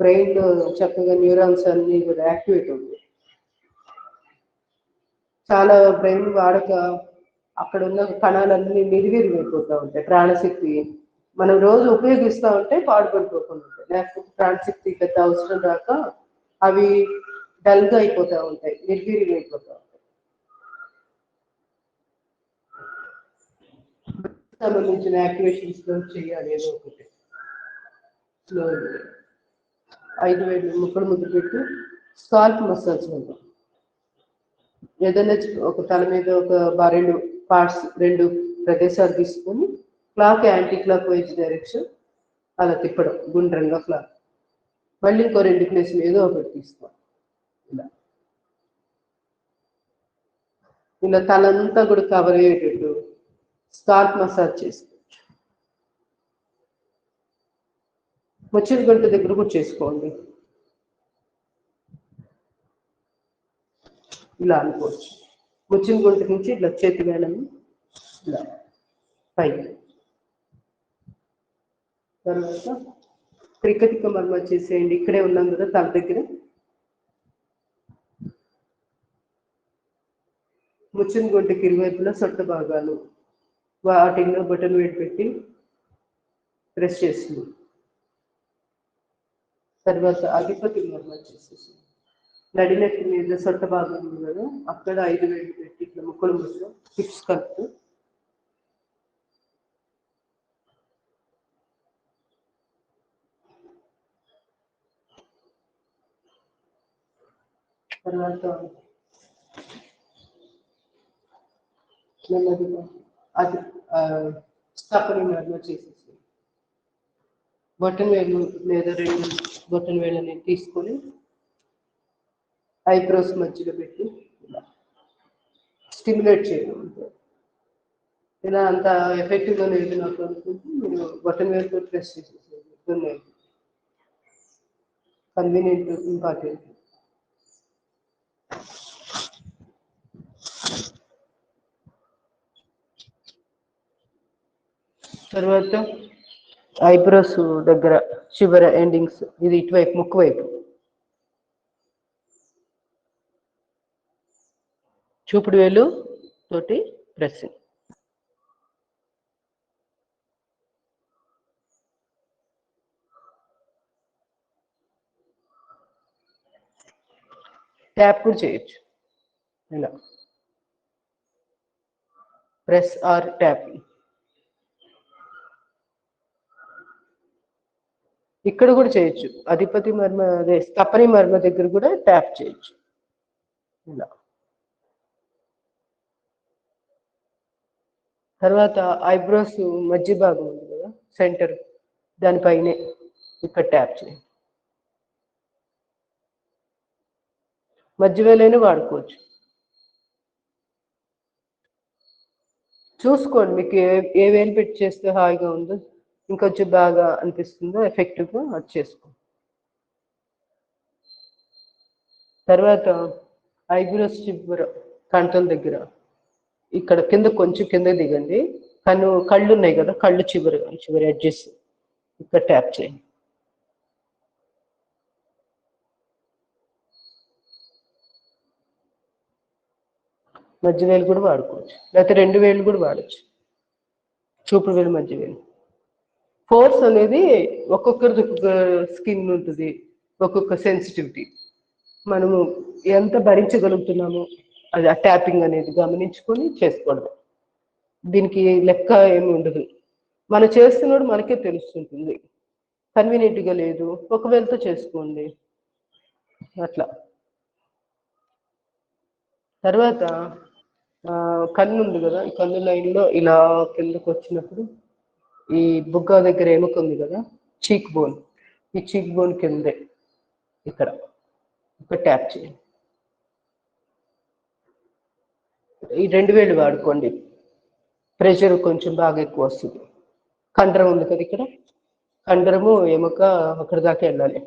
బ్రెయిన్ లో చక్కగా న్యూరాన్స్ అన్ని కూడా యాక్టివేట్ అవుతాయి. చాలా బ్రెయిన్ వాడక అక్కడ ఉన్న కణాలన్నీ నిర్వీర్యమైపోతూ ఉంటాయి. ప్రాణశక్తి మనం రోజు ఉపయోగిస్తూ ఉంటే పాడుపడిపోకుండా ఉంటాయి, లేకపోతే ప్రాణశక్తి పెద్ద అవసరం రాక అవి డల్గా అయిపోతూ ఉంటాయి, నిర్వీర్యమైపోతూ ఉంటాయి. సంబంధించిన యాక్టివేషన్స్ చేయాలి ఏదో ఒకటి. స్లో 5 వేలు ముక్కలు ముద్ర పెట్టి స్కాల్ప్ మసాజ్ చేద్దాం. ఏదైనా ఒక తల మీద ఒక రెండు పార్ట్స్, రెండు ప్రదేశాలు తీసుకొని clock anti clock wise direction అలా తిప్పడం గుండ్రంగా క్లాక్. మళ్ళీ ఇంకో 2 ప్లేసులు ఏదో ఒకటి తీస్తాం. ఇలా తలంతా కూడా కవర్ అయ్యేటట్టు స్కాల్ప్ మసాజ్ చేసుకోవచ్చు. ముచ్చిన గంట దగ్గర కూడా చేసుకోండి. ఇలా అనుకోవచ్చు, ముచ్చిన గుంట నుంచి ఇట్లా చేతి వేళని ఇలా పైకి. తర్వాత క్రికెట్ మర్మ చేసేయండి. ఇక్కడే ఉన్నాం కదా తల దగ్గర. ముచ్చిన గుంటకి ఇరువైపులా సొట్ట భాగాలు వాటిల్లో బటన్ వేడి పెట్టి ప్రెస్ చేస్తుంది. తర్వాత అధిపతి మర్మ చేసేసి నడినెత్తి మీద సొట్ట భాగం ఉంది కదా, అక్కడ 5 వేలు పెట్టి ఇట్లా ముక్కలు ముక్కలు టిప్స్ కలుపుతూ తర్వాత నెమ్మదిగా అది స్థాపన మర్మ చేసేసి బొటన్ వేలు లేదా 2 బొటన్ వేళ్ళని తీసుకొని ఐబ్రోస్ మధ్యలో పెట్టి ఇలా స్టిమ్యులేట్ చేయడం. ఇలా అంత ఎఫెక్టివ్గా లేదు నాకు అనుకుంటే మీరు బటన్ వేలుతో ప్రెస్ చేసేసేది. Convenient, important. తర్వాత ఐబ్రోస్ దగ్గర చివర ఎండింగ్స్, ఇది ఇటువైపు ముక్కు వైపు చూపుడు వేలు తోటి ప్రెస్సింగ్. ట్యాప్ కూడా చేయొచ్చు, ఇలా ప్రెస్ ఆర్ ట్యాప్. ఇక్కడ కూడా చేయొచ్చు, అధిపతి మర్మ అదే స్థపని మర్మ దగ్గర కూడా ట్యాప్ చేయొచ్చు ఇలా. తర్వాత ఐబ్రోస్ మధ్య భాగం ఉంది కదా సెంటర్, దానిపైనే ఇక్కడ ట్యాప్ చేయండి. మధ్య వేలైనా వాడుకోవచ్చు, చూసుకోండి మీకు ఏ వేలు పెట్టి చేస్తే హాయిగా ఉందో, ఇంకొంచెం బాగా అనిపిస్తుందో ఎఫెక్టివ్గా అది చేసుకోండి. తర్వాత ఐబ్రోస్ చివర కంటల దగ్గర ఇక్కడ కింద కొంచెం కింద దిగండి, కళ్ళు ఉన్నాయి కదా, కళ్ళు చివరి ఎడ్జెస్ ఇక్కడ ట్యాప్ చేయండి. మధ్య వేలు కూడా వాడుకోవచ్చు, లేకపోతే 2 వేలు కూడా వాడచ్చు. చూపుడు వేలు, మధ్య వేలు. ఫోర్స్ అనేది ఒక్కొక్కరిది ఒక్కొక్క స్కిన్ ఉంటుంది, ఒక్కొక్క సెన్సిటివిటీ, మనము ఎంత భరించగలుగుతున్నామో అది ఆ ట్యాపింగ్ అనేది గమనించుకొని చేసుకోవడం. దీనికి లెక్క ఏమి ఉండదు, మనం చేస్తున్నప్పుడు మనకే తెలుస్తుంటుంది. కన్వీనియంట్గా లేదు, ఒక వేలతో చేసుకోండి అట్లా. తర్వాత కన్ను ఉంది కదా, ఈ కన్ను లైన్లో ఇలా కిందకు వచ్చినప్పుడు ఈ బుగ్గ దగ్గర ఎముక ఉంది కదా, చీక్ బోన్, ఈ చీక్ బోన్ కిందే ఇక్కడ ట్యాప్ చేయండి. ఈ 2 వేలు వాడుకోండి, ప్రెషర్ కొంచెం బాగా ఎక్కువ వస్తుంది. కండరం ఉంది కదా ఇక్కడ, కండరము ఎముక అక్కడి దాకా వెళ్ళాలి.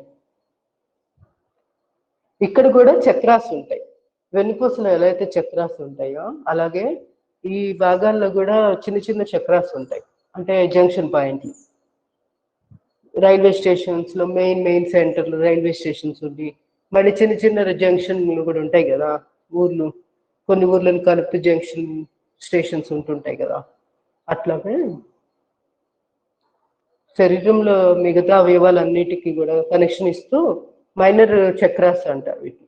ఇక్కడ కూడా చక్రాస్ ఉంటాయి, వెన్నుపూసలో ఎలా అయితే చక్రాస్ ఉంటాయో అలాగే ఈ భాగాల్లో కూడా చిన్న చిన్న చక్రాస్ ఉంటాయి, అంటే జంక్షన్ పాయింట్లు. రైల్వే స్టేషన్స్లో మెయిన్ సెంటర్లో రైల్వే స్టేషన్స్ ఉంది, మళ్ళీ చిన్న చిన్న జంక్షన్లు కూడా ఉంటాయి కదా, ఊర్లు కొన్ని ఊర్లను కలిపి జంక్షన్ స్టేషన్స్ ఉంటుంటాయి కదా. అట్లాగే శరీరంలో మిగతా అవయవాలన్నిటికీ కూడా కనెక్షన్ ఇస్తూ మైనర్ చక్రాస్ అంటారు వీటిని.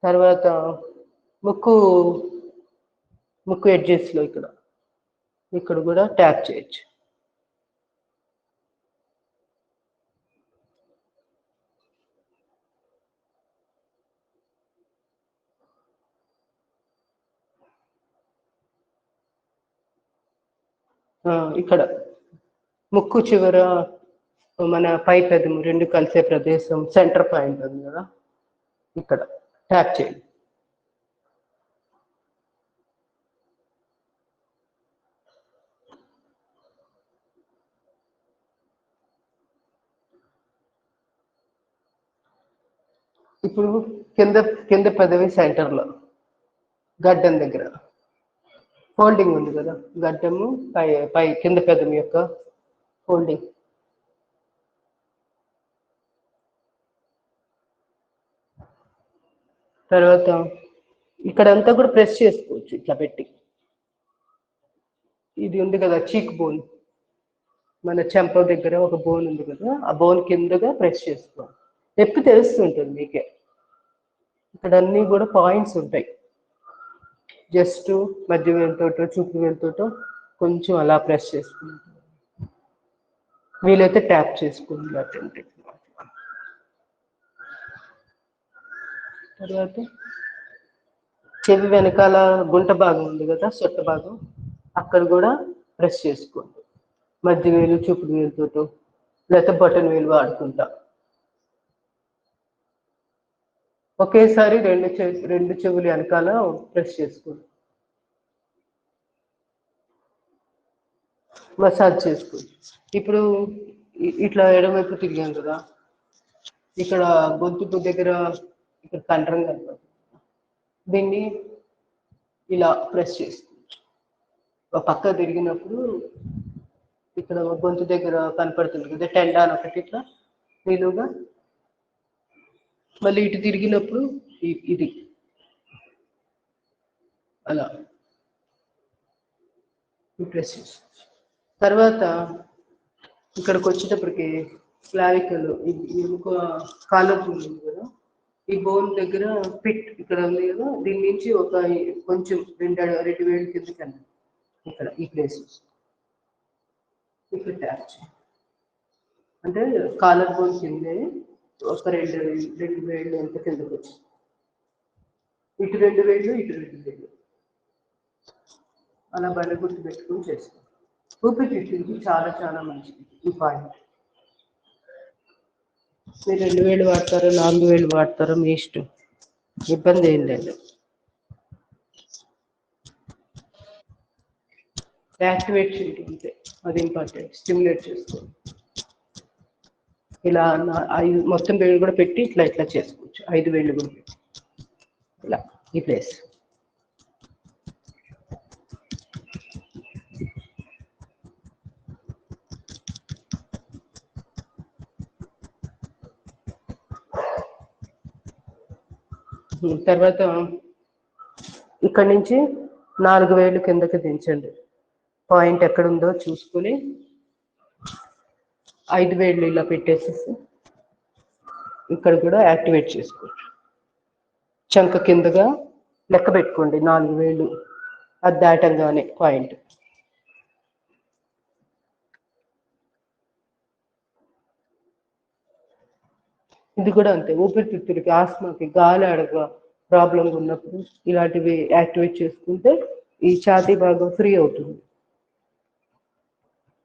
తర్వాత ముక్కు ఎడ్జెస్లో ఇక్కడ కూడా ట్యాప్ చేయొచ్చు. ఇక్కడ ముక్కు చివర మన పై పెదము 2 కలిసే ప్రదేశం సెంటర్ పాయింట్ ఉంది కదా, ఇక్కడ ట్యాప్ చేయండి. ఇప్పుడు కింద పెదవి సెంటర్లో గడ్డం దగ్గర ఫోల్డింగ్ ఉంది కదా, గడ్డము పై కింద పెదవి యొక్క ఫోల్డింగ్. తర్వాత ఇక్కడంతా కూడా ప్రెస్ చేసుకోవచ్చు ఇట్లా పెట్టి. ఇది ఉంది కదా చీక్ బోన్, మన చెంప దగ్గర ఒక బోన్ ఉంది కదా, ఆ బోన్ కిందగా ప్రెస్ చేసుకోవాలి. నొప్పి తెలుస్తుంటుంది మీకే. ఇక్కడ అన్నీ కూడా పాయింట్స్ ఉంటాయి, జస్ట్ మధ్య వేలుతోటో చూపుడు వేలుతోటో కొంచెం అలా ప్రెస్ చేసుకుంటాం, వీలైతే ట్యాప్ చేసుకోండి. తర్వాత చెవి వెనకాల గుంట భాగం ఉంది కదా, సొట్ట భాగం, అక్కడ కూడా ప్రెస్ చేసుకోండి. మధ్య వేలు చూపుడు వేలుతో లేకపోతే బటన్ వేలు వాడుకుంటా ఒకేసారి రెండు చెవులు వెనకాల ప్రెస్ చేసుకోండి. మసాజ్ చేసుకోండి. ఇప్పుడు ఇట్లా ఎడమవైపు తిరిగాం కదా, ఇక్కడ గొంతు దగ్గర ఇక్కడ కంఠరం కనపడుతుంది. దీన్ని ఇలా ప్రెస్ చేసుకోవచ్చు. ఒక పక్క తిరిగినప్పుడు ఇక్కడ గొంతు దగ్గర కనపడుతుంది కదా టెండాన్ ఒకటి ఇట్లా నిలువుగా, మళ్ళీ ఇటు తిరిగినప్పుడు ఇది అలా ప్రెస్ చేసుకోవచ్చు. తర్వాత ఇక్కడికి వచ్చేటప్పటికి క్లావికల్ ఇంకో కాలర్ ఉంది కదా, ఈ బోన్ దగ్గర పిట్ ఇక్కడ ఉంది కదా, దీని నుంచి ఒక కొంచెం రెండు వేలు కిందకి అన్న ఇక్కడ ఈ ప్లేస్ ఇక్కడ ట్యాప్ చేయండి. అంటే కాలర్ బోన్ కిందే ఒక రెండు వేళ్ళు ఎంత కిందకి వచ్చింది. ఇటు 2 వేళ్ళు, ఇటు 2 వేళ్ళు అలా బల గుర్తు పెట్టుకుని చేసుకోండి. ఊపిరితిత్తులకి చాలా చాలా మంచిది ఈ పాయింట్. మీరు 2 వేలు వాడతారో 4 వేలు వాడతారో మీ ఇష్టం, ఇబ్బంది ఏం లేదు. యాక్టివేట్ చేయండి అంతే, అది ఇంపార్టెంట్. స్టిమ్యులేట్ చేసుకోండి. ఇలా 5 మొత్తం వేళ్ళు కూడా పెట్టి ఇట్లా ఇట్లా చేసుకోవచ్చు. 5 వేళ్ళు కూడా పెట్టి ఇలా ఈ ప్లేస్. తర్వాత ఇక్కడి నుంచి 4 వేలు కిందకి దించండి. పాయింట్ ఎక్కడుందో చూసుకుని 5 వేళ్ళు ఇలా పెట్టేసేసి ఇక్కడ కూడా యాక్టివేట్ చేసుకోవచ్చు. చంక కిందగా లెక్క పెట్టుకోండి 4 వేలు, అది దాటంగానే పాయింట్. ఇది కూడా అంతే. ఊపిరితిత్తులకి, ఆస్మాకి, గాలి ఆడక ప్రాబ్లం ఉన్నప్పుడు ఇలాంటివి యాక్టివేట్ చేసుకుంటే ఈ ఛాతీ భాగం ఫ్రీ అవుతుంది.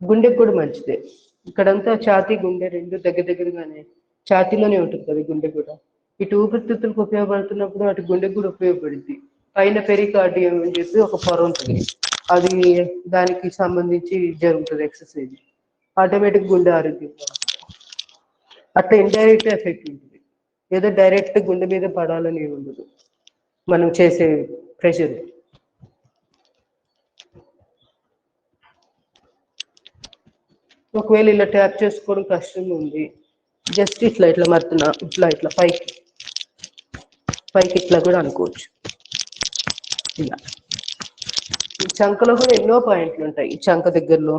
గుండెకి కూడా మంచిదే. ఇక్కడంతా ఛాతీ గుండె రెండు దగ్గరగానే ఛాతీలోనే ఉంటుంది కదా గుండె కూడా. ఇటు ఊపిరితిత్తులకు ఉపయోగపడుతున్నప్పుడు అటు గుండెకు కూడా ఉపయోగపడుద్ది. పైన పెరికార్డియం అని చెప్పి ఒక పొర ఉంటుంది, అది దానికి సంబంధించి జరుగుతుంది ఎక్సర్సైజ్. ఆటోమేటిక్ గుండె ఆరోగ్యం అట్లా ఇండైరెక్ట్ ఎఫెక్ట్ ఉంటుంది. ఏదో డైరెక్ట్ గుండె మీద పడాలని ఉండదు మనం చేసే ప్రెషర్. ఒకవేళ ఇలా ట్యాప్ చేసుకోవడం కష్టంగా ఉంది, జస్ట్ ఇట్లా ఇట్లా మరుతున్నా ఇట్లా పైకి ఇట్లా కూడా అనుకోవచ్చు. ఇలా ఈ చంకలో కూడా ఎన్నో పాయింట్లు ఉంటాయి. ఈ చంక దగ్గరలో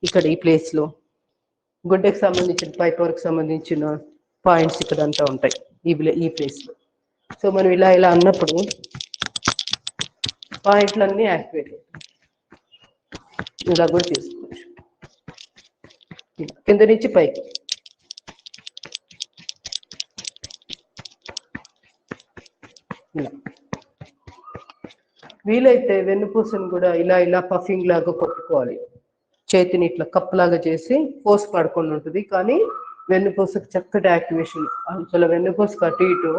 ఇక్కడ ఈ ప్లేస్లో గుండెకి సంబంధించిన పైపవర్కి సంబంధించిన పాయింట్స్ ఇక్కడ అంతా ఉంటాయి ఈ ప్లేస్లో. సో మనం ఇలా అన్నప్పుడు పాయింట్లన్నీ యాక్టివేట్ అవుతాయి. ఇలా కూడా చేసుకోవచ్చు. కింద నుంచి పైకి ఇలా. వీలైతే వెన్నుపూసను కూడా ఇలా పఫింగ్ లాగా కొట్టుకోవాలి. చేతిని ఇట్లా కప్ లాగా చేసి పోస్ పడుకొని ఉంటుంది, కానీ వెన్నుపూసకు చక్కటి యాక్టివేషన్. అసలు వెన్నుపూసకు అటు ఇటు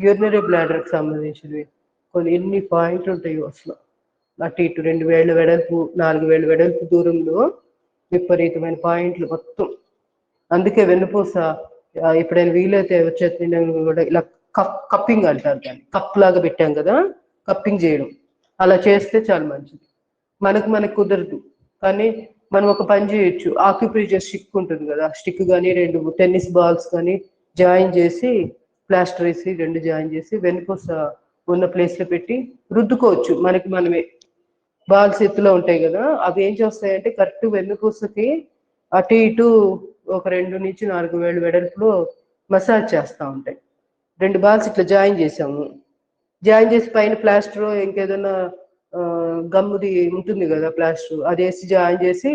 యూరినరీ బ్లాడర్కి సంబంధించినవి కొన్ని ఎన్ని పాయింట్లు ఉంటాయో అసలు. అటు ఇటు 2 వేల వెడల్పు 4 వేల వెడల్పు దూరంలో విపరీతమైన పాయింట్లు మొత్తం. అందుకే వెన్నుపూస ఎప్పుడైనా వీలైతే వచ్చే కూడా ఇలా కప్పింగ్ అంటారు దాన్ని. కప్ లాగా పెట్టాం కదా, కప్పింగ్ చేయడం అలా చేస్తే చాలా మంచిది. మనకు కుదరదు, కానీ మనం ఒక పని చేయొచ్చు. ఆక్యుప్రెషర్ స్టిక్ ఉంటుంది కదా, స్టిక్ కానీ 2 టెన్నిస్ బాల్స్ కానీ జాయిన్ చేసి ప్లాస్టర్ వేసి 2 జాయిన్ చేసి వెన్నుపూస ఉన్న ప్లేస్లో పెట్టి రుద్దుకోవచ్చు. మనమే బాల్స్ ఎత్తులో ఉంటాయి కదా, అవి ఏం చేస్తాయంటే కరెక్ట్ వెన్నుపూసకి అటు ఇటు ఒక 2 నుంచి 4 వేల వెడల్పులో మసాజ్ చేస్తూ ఉంటాయి. 2 బాల్స్ ఇట్లా జాయిన్ చేసాము, జాయిన్ చేసి పైన ప్లాస్టర్ ఇంకేదైనా గమ్ముది ఉంటుంది కదా ప్లాస్టర్, అది వేసి జాయిన్ చేసి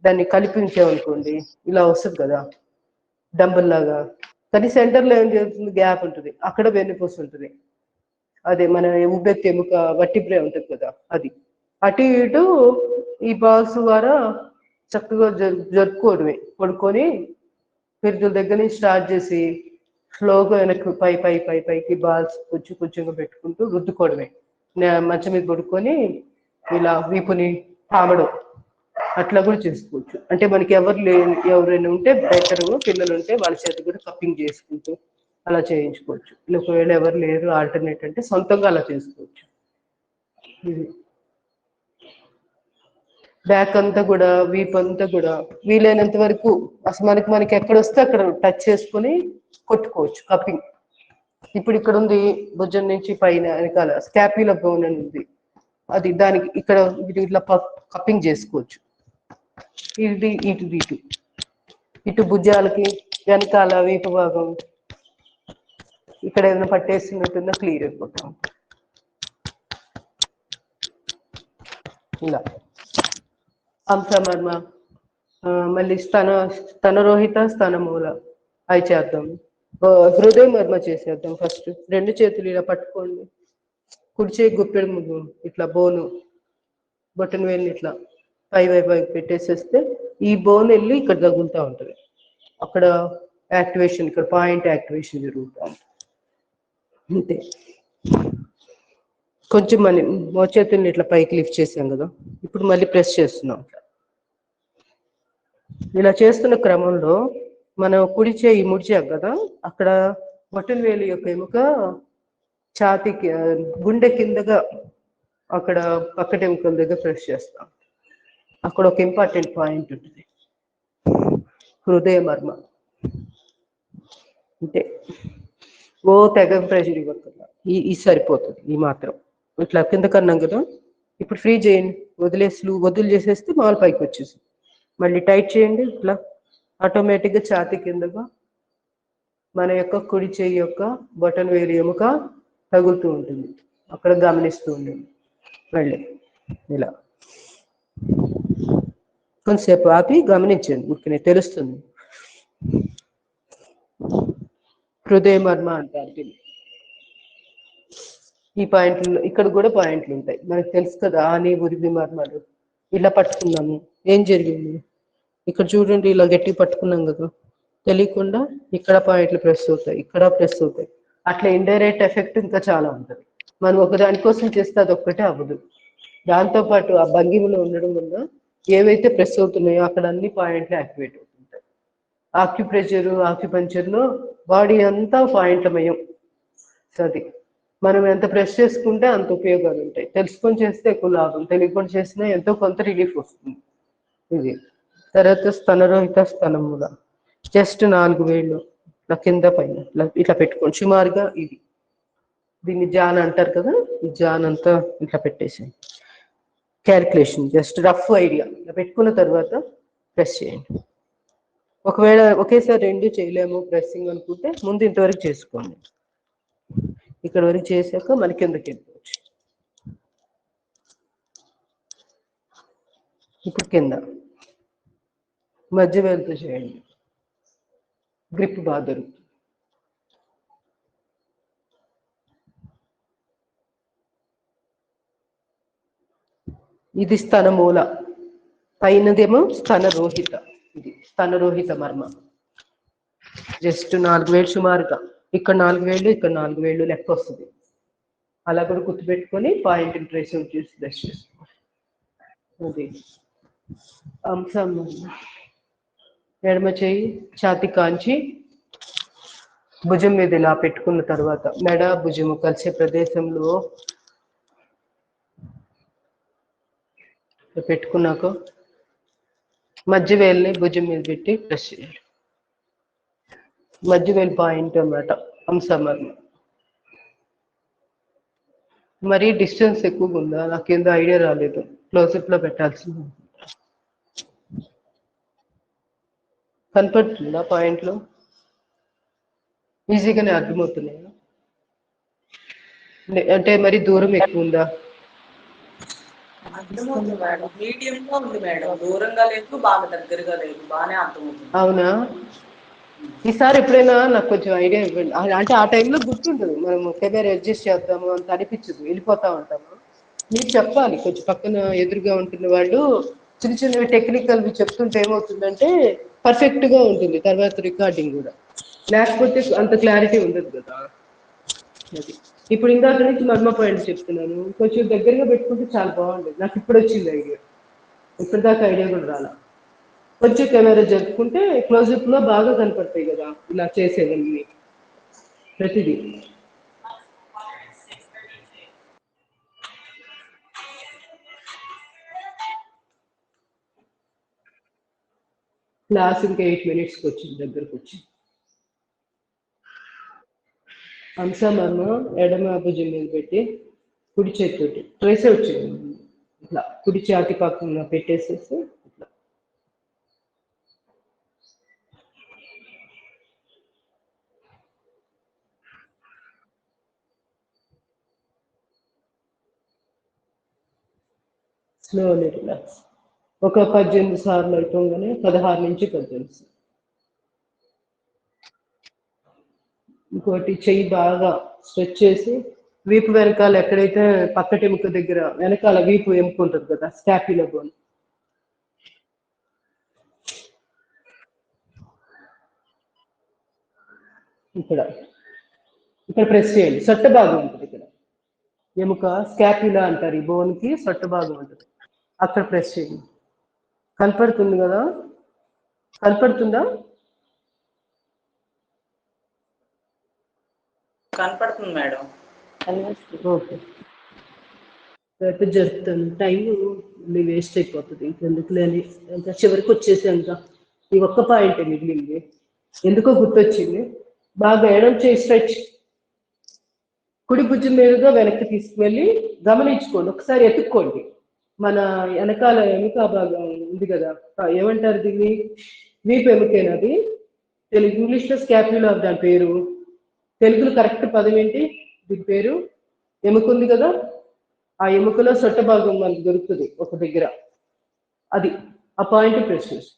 దాన్ని కలిపి ఉంచామనుకోండి ఇలా వస్తుంది కదా డంబుల్ లాగా. కానీ సెంటర్లో ఏం జరుగుతుంది, గ్యాప్ ఉంటుంది, అక్కడ వెన్నుపూస ఉంటుంది. అదే మన ఉబ్బెత్తి ఎముక వట్టిబ్రే ఉంటుంది కదా, అది అటు ఇటు ఈ బాల్స్ ద్వారా చక్కగా జరుపుకోవడమే. పడుకొని పిరుదుల దగ్గర నుంచి స్టార్ట్ చేసి స్లోగా వెనక్కి పైకి బాల్స్ కొంచెంగా పెట్టుకుంటూ రుద్దుకోవడమే. మంచం మీద పడుకొని ఇలా వీపుని తామడం అట్లా కూడా చేసుకోవచ్చు. అంటే మనకి ఎవరైనా ఉంటే బెటర్, పిల్లలు ఉంటే వాళ్ళ చేతి కూడా కప్పింగ్ చేసుకుంటూ అలా చేయించుకోవచ్చు. ఒకవేళ ఎవరు లేరు ఆల్టర్నేట్ అంటే సొంతంగా అలా చేసుకోవచ్చు. ఇది బ్యాక్ అంతా కూడా, వీప్ అంతా కూడా వీలైనంత వరకు అసలు మనకి ఎక్కడ వస్తే అక్కడ టచ్ చేసుకుని కొట్టుకోవచ్చు కప్పింగ్. ఇప్పుడు ఇక్కడ ఉంది భుజం నుంచి పైన వెనకాల స్కాప్యులా బోన్ అని ఉంది, అది దానికి ఇక్కడ ఇట్లా కప్పింగ్ చేసుకోవచ్చు. ఇటు భుజాలకి వెనకాల వీపు భాగం ఇక్కడ ఏదైనా పట్టేసినట్టున్నా క్లియర్ అయిపోతాం. ఇలా అంశమర్మ, మళ్ళీ స్తనరోహిత, స్తనమూల అవి చేద్దాం. హృదయ మర్మ చేసేద్దాం. ఫస్ట్ 2 చేతులు ఇలా పట్టుకోండి, కుడి చేయి గుప్పెడు ముందు ఇట్లా బోను బొటన్ వేలు ఇట్లా పై పెట్టేసేస్తే ఈ బోన్ వెళ్ళి ఇక్కడ తగులుతూ ఉంటుంది. అక్కడ యాక్టివేషన్, ఇక్కడ పాయింట్ యాక్టివేషన్ జరుగుతూ ఉంటుంది. అంతే. కొంచెం మళ్ళీ మోచేతుల్ని ఇట్లా పైకి లిఫ్ట్ చేసాం కదా, ఇప్పుడు మళ్ళీ ప్రెస్ చేస్తున్నాం. ఇలా చేస్తున్న క్రమంలో మనం కుడి చేయి ముడిచాం కదా, అక్కడ బొటన్ వేలు యొక్క ఎముక ఛాతీకి గుండె కిందగా అక్కడ పక్కటి ఎముకల దగ్గర ప్రెస్ చేస్తాం. అక్కడ ఒక ఇంపార్టెంట్ పాయింట్ ఉంటుంది, హృదయ మర్మ. అంటే తెగ ప్రెషర్ ఇవ్వకుండా ఈ సరిపోతుంది, ఈ మాత్రం ఇట్లా కింద కన్నాం కదా. ఇప్పుడు ఫ్రీ చేయండి, వదిలి చేసేస్తే మామూలు పైకి వచ్చేసి మళ్ళీ టైట్ చేయండి. ఇట్లా ఆటోమేటిక్గా ఛాతీ కిందగా మన యొక్క కుడి చెయ్యి యొక్క బటన్ వేలు ఎముక తగులుతూ ఉంటుంది, అక్కడ గమనిస్తూ ఉంటుంది. మళ్ళీ ఇలా కొంతసేపు ఆపి గమనించండి, ఉట్టినే తెలుస్తుంది. హృదయ మర్మ అంటారు దీన్ని. ఈ పాయింట్లు ఇక్కడ కూడా పాయింట్లు ఉంటాయి, మనకు తెలుసు కదా. ఆని ఉరిమి మర్మాలు ఇలా పట్టుకున్నాము, ఏం జరిగింది ఇక్కడ చూడండి, ఇలా గట్టి పట్టుకున్నాం కదా, తెలియకుండా ఇక్కడ పాయింట్లు ప్రెస్ అవుతాయి, ఇక్కడ ప్రెస్ అవుతాయి. అట్లా ఇండైరెక్ట్ ఎఫెక్ట్ ఇంకా చాలా ఉంటుంది. మనం ఒక దానికోసం చేస్తే అది ఒక్కటే అవ్వదు, దాంతోపాటు ఆ భంగిమలో ఉండడం వల్ల ఏవైతే ప్రెస్ అవుతున్నాయో అక్కడ అన్ని పాయింట్లు యాక్టివేట్ అవుతుంటాయి. ఆక్యుపంచర్లో బాడీ అంతా పాయింట్లమయం. అది మనం ఎంత ప్రెస్ చేసుకుంటే అంత ఉపయోగాలు ఉంటాయి. తెలుసుకొని చేస్తే ఎక్కువ లాభం, తెలియకుండా చేసినా ఎంతో కొంత రిలీఫ్ వస్తుంది. ఇది తర్వాత స్తనరోహిత, స్తనమూల జస్ట్ 4 వేళ్ళు ఇలా కింద పైన ఇట్లా పెట్టుకోండి సుమారుగా. దీన్ని జాన్ అంటారు కదా, ఈ జాన్ అంతా ఇట్లా పెట్టేసి క్యాలిక్యులేషన్ జస్ట్ రఫ్ ఐడియా ఇలా పెట్టుకున్న తర్వాత ప్రెస్ చేయండి. ఒకవేళ ఒకేసారి 2 చేయలేము ప్రెస్సింగ్ అనుకుంటే ముందు ఇంతవరకు చేసుకోండి, ఇక్కడ వరకు చేశాక మన కిందకి వెళ్ళిపోవచ్చు. ఇప్పుడు కింద మధ్య వేలుతో చేయండి, గ్రిప్ బాగా దొరుకుతుంది. ఇది స్తనమూల, పైనదేమో స్తనరోహిత. ఇది స్తనరోహిత మర్మ. జస్ట్ 4 వేలు సుమారుగా, ఇక్కడ 4 వేలు, ఇక్కడ 4 వేలు లెక్క వస్తుంది. అలా కూడా గుర్తుపెట్టుకొని పాయింట్ ఇంట్రెస్ట్ చేసి బ్రష్ చేసుకోవాలి. అది అంశం. ఎడమ చేయి ఛాతి కాంచి భుజం మీద ఇలా పెట్టుకున్న తర్వాత మెడ భుజము కలిసే ప్రదేశంలో పెట్టుకున్నాక మధ్య వేలుని భుజం మీద పెట్టి ప్రెస్ చేయాలి. మధ్య వేలు పాయింట్ అన్నమాట అంశమర్మ. మరీ డిస్టెన్స్ ఎక్కువగా ఉందా, నాకేందో ఐడియా రాలేదు, క్లోజప్ లో పెట్టాల్సింది. కనపడుతుందా పాయింట్లు? ఈజీగానే అర్థమవుతున్నాయా? అంటే మరి దూరం ఎక్కువ ఉందా? అర్థమవుతుంది మేడం, మీడియంగా ఉంది మేడం, దూరంగా లేదు బాగా దగ్గరగా లేదు, బాగానే అర్థమవుతుంది. అవునా? ఈసారి ఎప్పుడైనా నాకు కొంచెం ఐడియా ఇవ్వండి. అంటే ఆ టైంలో గుర్తుండదు, మనము కెమెరా అడ్జస్ట్ చేద్దాము అంత అనిపించదు, వెళ్ళిపోతా ఉంటాము. మీరు చెప్పాలి కొంచెం, పక్కన ఎదురుగా ఉంటున్న వాళ్ళు చిన్న చిన్నవి టెక్నికల్వి చెప్తుంటే ఏమవుతుందంటే పర్ఫెక్ట్గా ఉంటుంది తర్వాత రికార్డింగ్ కూడా, లేకపోతే అంత క్లారిటీ ఉండదు కదా. అది ఇప్పుడు ఇందాక నుంచి మర్మ పాయింట్ చెప్తున్నాను, కొంచెం దగ్గరగా పెట్టుకుంటే చాలా బాగుండేది. నాకు ఇప్పుడు వచ్చింది ఐడియా, ఇప్పటిదాకా ఐడియా కూడా రాలా. కొంచెం కెమెరా జరుపుకుంటే క్లోజప్ లో బాగా కనపడతాయి కదా ఇలా చేసేవన్నీ ప్రతిదీ. క్లాస్ ఇంకా 8 minutes వచ్చింది, దగ్గరకు వచ్చి. అంశమర్మ ఎడమ భుజం మీద పెట్టి కుడి చేతితోటి ట్రేసే వచ్చింది, ఇట్లా కుడి చేతి పక్కన పెట్టేసేసి ఇట్లా. Slowly relax. ఒక 18 సార్లు అయిపోగానే 16 నుంచి 18. ఇంకోటి చెయ్యి బాగా స్ట్రెచ్ చేసి వీపు వెనకాల ఎక్కడైతే పక్కటెముక దగ్గర వెనకాల వీపు ఎముక ఉంటుంది కదా, స్కాప్యులా బోన్, ఇక్కడ ఇక్కడ ప్రెస్ చేయండి. సొట్ట భాగం ఉంటుంది ఇక్కడ, ఎముక స్కాప్యులా అంటారు, ఈ బోన్ కి సొట్ట భాగం ఉంటుంది, అక్కడ ప్రెస్ చేయండి. కనపడుతుంది కదా, కనపడుతుందా? కనపడుతుంది మేడం. ఓకే, రేపు జరుపుతాను. టైం మళ్ళీ వేస్ట్ అయిపోతుంది, ఇంకెందుకు లేని ఇంకా చివరికి వచ్చేసి ఇంకా ఈ ఒక్క పాయింట్ మిగిలింది, ఎందుకో గుర్తొచ్చింది. బాగా ఎడం చేయి స్ట్రెచ్, కుడి భుజం మీదుగా వెనక్కి తీసుకువెళ్ళి గమనించుకోండి, ఒకసారి ఎత్తుక్కోండి. మన వెనకాల ఎముక భాగం ఉంది కదా, ఏమంటారు దీన్ని, వీపు ఎముకేనది. తెలుగు ఇంగ్లీష్లో స్కాప్యులా దాని పేరు, తెలుగులో కరెక్ట్ పదం ఏంటి దీని పేరు? ఎముక ఉంది కదా, ఆ ఎముకలో సొట్ట భాగం మనకు దొరుకుతుంది ఒక దగ్గర, అది ఆ పాయింట్ ప్రెస్ చేసి.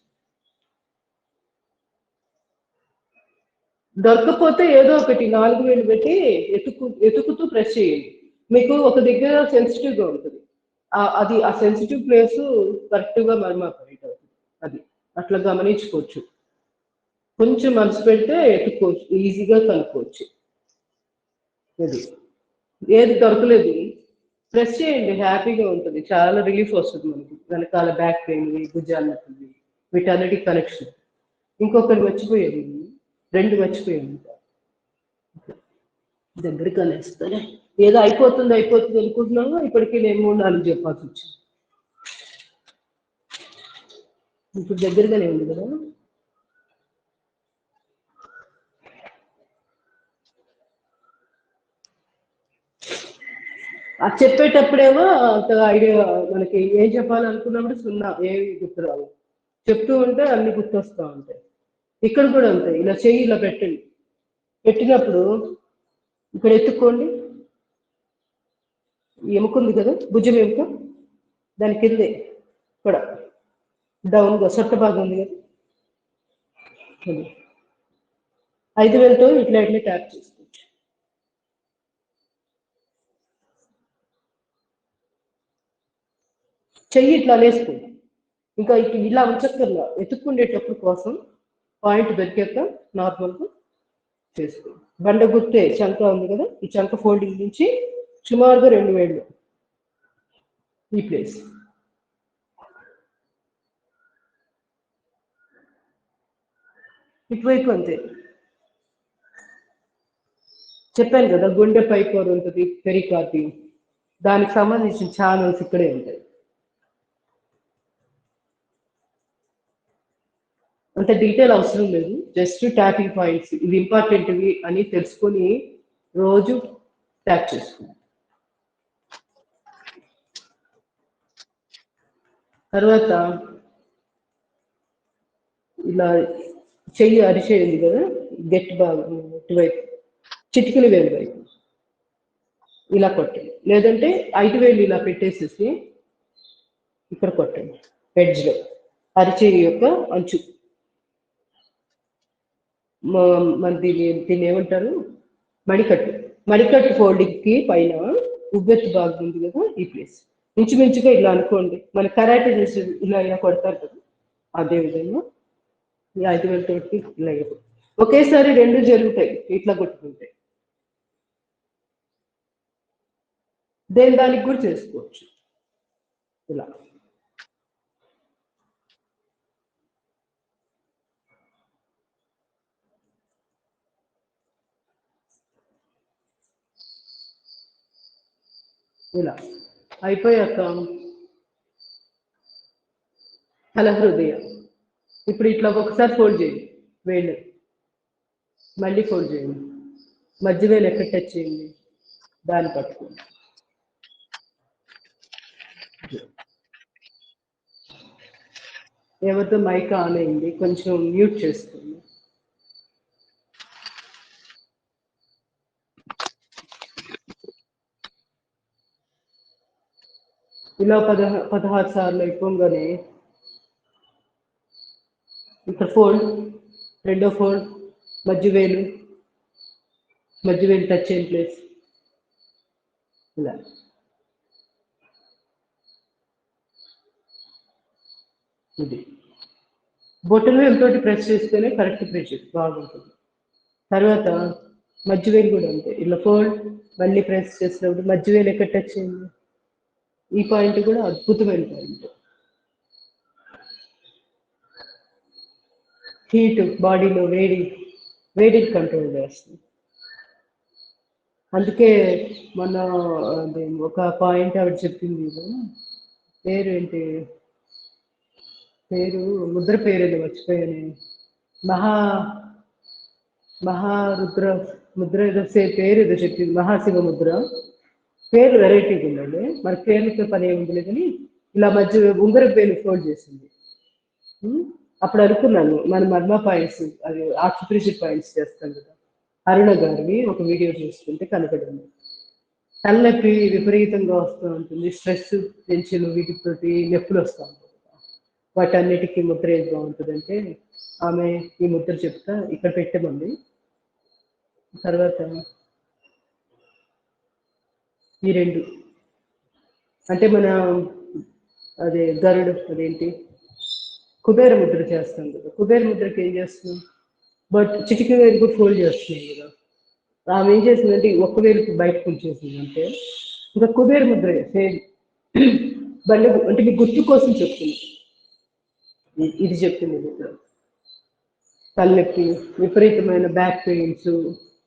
దొరకకపోతే ఏదో ఒకటి 4 వేలు పెట్టి ఎతుకుతూ ప్రెస్ చేయండి. మీకు ఒక దగ్గర సెన్సిటివ్గా ఉంటుంది, అది ఆ సెన్సిటివ్ ప్లేస్ కరెక్ట్గా మర్మా పాయింట్ అవుతుంది. అది అట్లా గమనించుకోవచ్చు, కొంచెం మనసు పెడితే ఎత్తుకోవచ్చు, ఈజీగా కనుక్కోవచ్చు. ఇది ఏది దొరకలేదు ప్రెస్ చేయండి, హ్యాపీగా ఉంటుంది, చాలా రిలీఫ్ వస్తుంది మనకి. వెనకాల బ్యాక్ పెయిన్, భుజాలు నొప్పి, వీటన్నిటికి కనెక్షన్. ఇంకొకటి మర్చిపోయాను, 2 మర్చిపోయాను, దగ్గరికి అనేస్తానే. ఏదో అయిపోతుంది అయిపోతుంది అనుకుంటున్నాము, ఇప్పటికీ నేను 3-4 చెప్పాల్సి వచ్చింది. ఇప్పుడు దగ్గరగానే ఉంది కదా. అది చెప్పేటప్పుడేమో అంత ఐడియా, మనకి ఏం చెప్పాలనుకున్నప్పుడు సున్నా, ఏమి గుర్తురావు. చెప్తూ ఉంటే అన్ని గుర్తొస్తూ ఉంటాయి. ఇక్కడ కూడా అంతే, ఇలా చెయ్యి ఇలా పెట్టండి, పెట్టినప్పుడు ఇక్కడ ఎత్తుక్కోండి, ఎముకుంది కదా భుజం ఎముక, దాని కిందే ఇక్కడ డౌన్గా సొట్ట భాగం ఉంది కదా, 5 వేలతో ఇట్లా ఇట్లా ట్యాప్ చేసుకోవచ్చు. చెయ్యి ఇట్లా వేసుకోండి, ఇంకా ఇలా ఉంచక్కర్లా, ఎత్తుక్కుండేటప్పుడు కోసం పాయింట్ దొరికాక నార్మల్గా చేసుకోండి. బండ గుర్తే చంక ఉంది కదా, ఈ చంక ఫోల్డింగ్ నుంచి సుమారుగా 2 వేళ్ళు ఈ ప్లేస్. ఇటువైపు అంతే, చెప్పాను కదా గుండె పై పొర ఉంటుంది పెరికార్డి, దానికి సంబంధించిన ఛానల్స్ ఇక్కడే ఉంటాయి. అంత డీటెయిల్ అవసరం లేదు, జస్ట్ ట్యాపింగ్ పాయింట్స్ ఇవి ఇంపార్టెంట్వి అని తెలుసుకొని రోజు ట్యాప్ చేసుకోండి. తర్వాత ఇలా చెయ్యి అరిచేయండి కదా, గట్టి భాగం ఇటువైపు చిటికిన వేలు వైపు ఇలా కొట్టండి, లేదంటే 5 వేలు ఇలా పెట్టేసేసి ఇక్కడ కొట్టండి, ఎడ్జ్లో అరిచేయి యొక్క అంచు మన దీన్ని ఏమంటారు, మణికట్టు. మణికట్టు ఫోల్డింగ్ కి పైన ఉబ్బెత్తు భాగం ఉంది కదా, ఈ ప్లేస్ ఇంచుమించుగా ఇలా అనుకోండి. మన కరాటే చేసి ఇలా కొడతారు కదా, అదే విధంగా ఈ 5 వేలతోటి ఇలా ఒకేసారి రెండు జరుగుతాయి ఇట్లా కొట్టుకుంటే. దానికి కూడా చేసుకోవచ్చు ఇలా. ఇలా అయిపోయాక తల హృదయం. ఇప్పుడు ఇట్లా ఒకసారి ఫోల్డ్ చేయండి వేళ్ళు, మళ్ళీ ఫోల్డ్ చేయండి, మధ్య వేలు ఎక్కడ టచ్ చేయండి, దాన్ని పట్టుకోండి. ఎవరితో మైక్ ఆన్ అయింది, కొంచెం మ్యూట్ చేసుకోండి. ఇలా 16 సార్లు అయిపోగానే ఇక్కడ ఫోల్డ్, రెండో ఫోల్డ్, మధ్య వేలు టచ్ అయిన ప్లేస్ ఇలా. ఇది బొట్టలు ఎంతోటి ప్రెస్ చేస్తేనే కరెక్ట్ ప్రెషర్ బాగుంటుంది. తర్వాత మధ్య వేలు కూడా అంతే, ఇలా ఫోల్డ్, మళ్ళీ ప్రెస్ చేసినప్పుడు మధ్య వేలు ఎక్కడ టచ్ అయింది, ఈ పాయింట్ కూడా అద్భుతమైన పాయింట్. హీట్ బాడీలో వేడిని కంట్రోల్ చేస్తుంది. అందుకే మన ఒక పాయింట్ ఆవిడ చెప్పింది, పేరు ఏంటి, పేరు ముద్ర పేరు మర్చిపోయాను, మహారుద్ర ముద్ర ఏదో పేరు ఏదో చెప్పింది, మహాశివ ముద్ర. పేరు వెరైటీగా ఉందండి, మరి పేరుతో పని ఏముంది కానీ ఇలా మధ్య ఉంగర పేరు ఫోల్డ్ చేసింది. అప్పుడు అనుకున్నాను మన మర్మ పాయింట్స్, అది ఆక్యుప్రెషర్ పాయింట్స్ చేస్తాం కదా, అరుణ గారిని ఒక వీడియో చూస్తుంటే కనపడింది. తలనొప్పి విపరీతంగా వస్తూ ఉంటుంది, స్ట్రెస్ టెన్షన్ వీటితోటి నొప్పులు వస్తూ ఉంటుంది. వాటన్నిటికీ ముద్ర ఏది బాగుంటుందంటే ఆమె ఈ ముద్ర చెప్తా ఇక్కడ పెట్టమంది. తర్వాత ఈ రెండు అంటే మన అదే గరుడు, అదేంటి కుబేర ముద్ర చేస్తాం కదా, కుబేర ముద్రకి ఏం చేస్తున్నాం, బట్ చిటికి వేలు కూడా ఫోల్డ్ చేస్తున్నాం కదా. ఆమె ఏం చేసిందంటే ఒక్క వేలుకి బయటకు ఉంచేసింది, అంటే ఇంకా కుబేర ముద్ర సేమ్ బండి అంటే మీ గుర్తు కోసం చెప్తుంది. ఇది చెప్తుంది ముద్ర. తలనొప్పి, విపరీతమైన బ్యాక్ పెయిన్స్,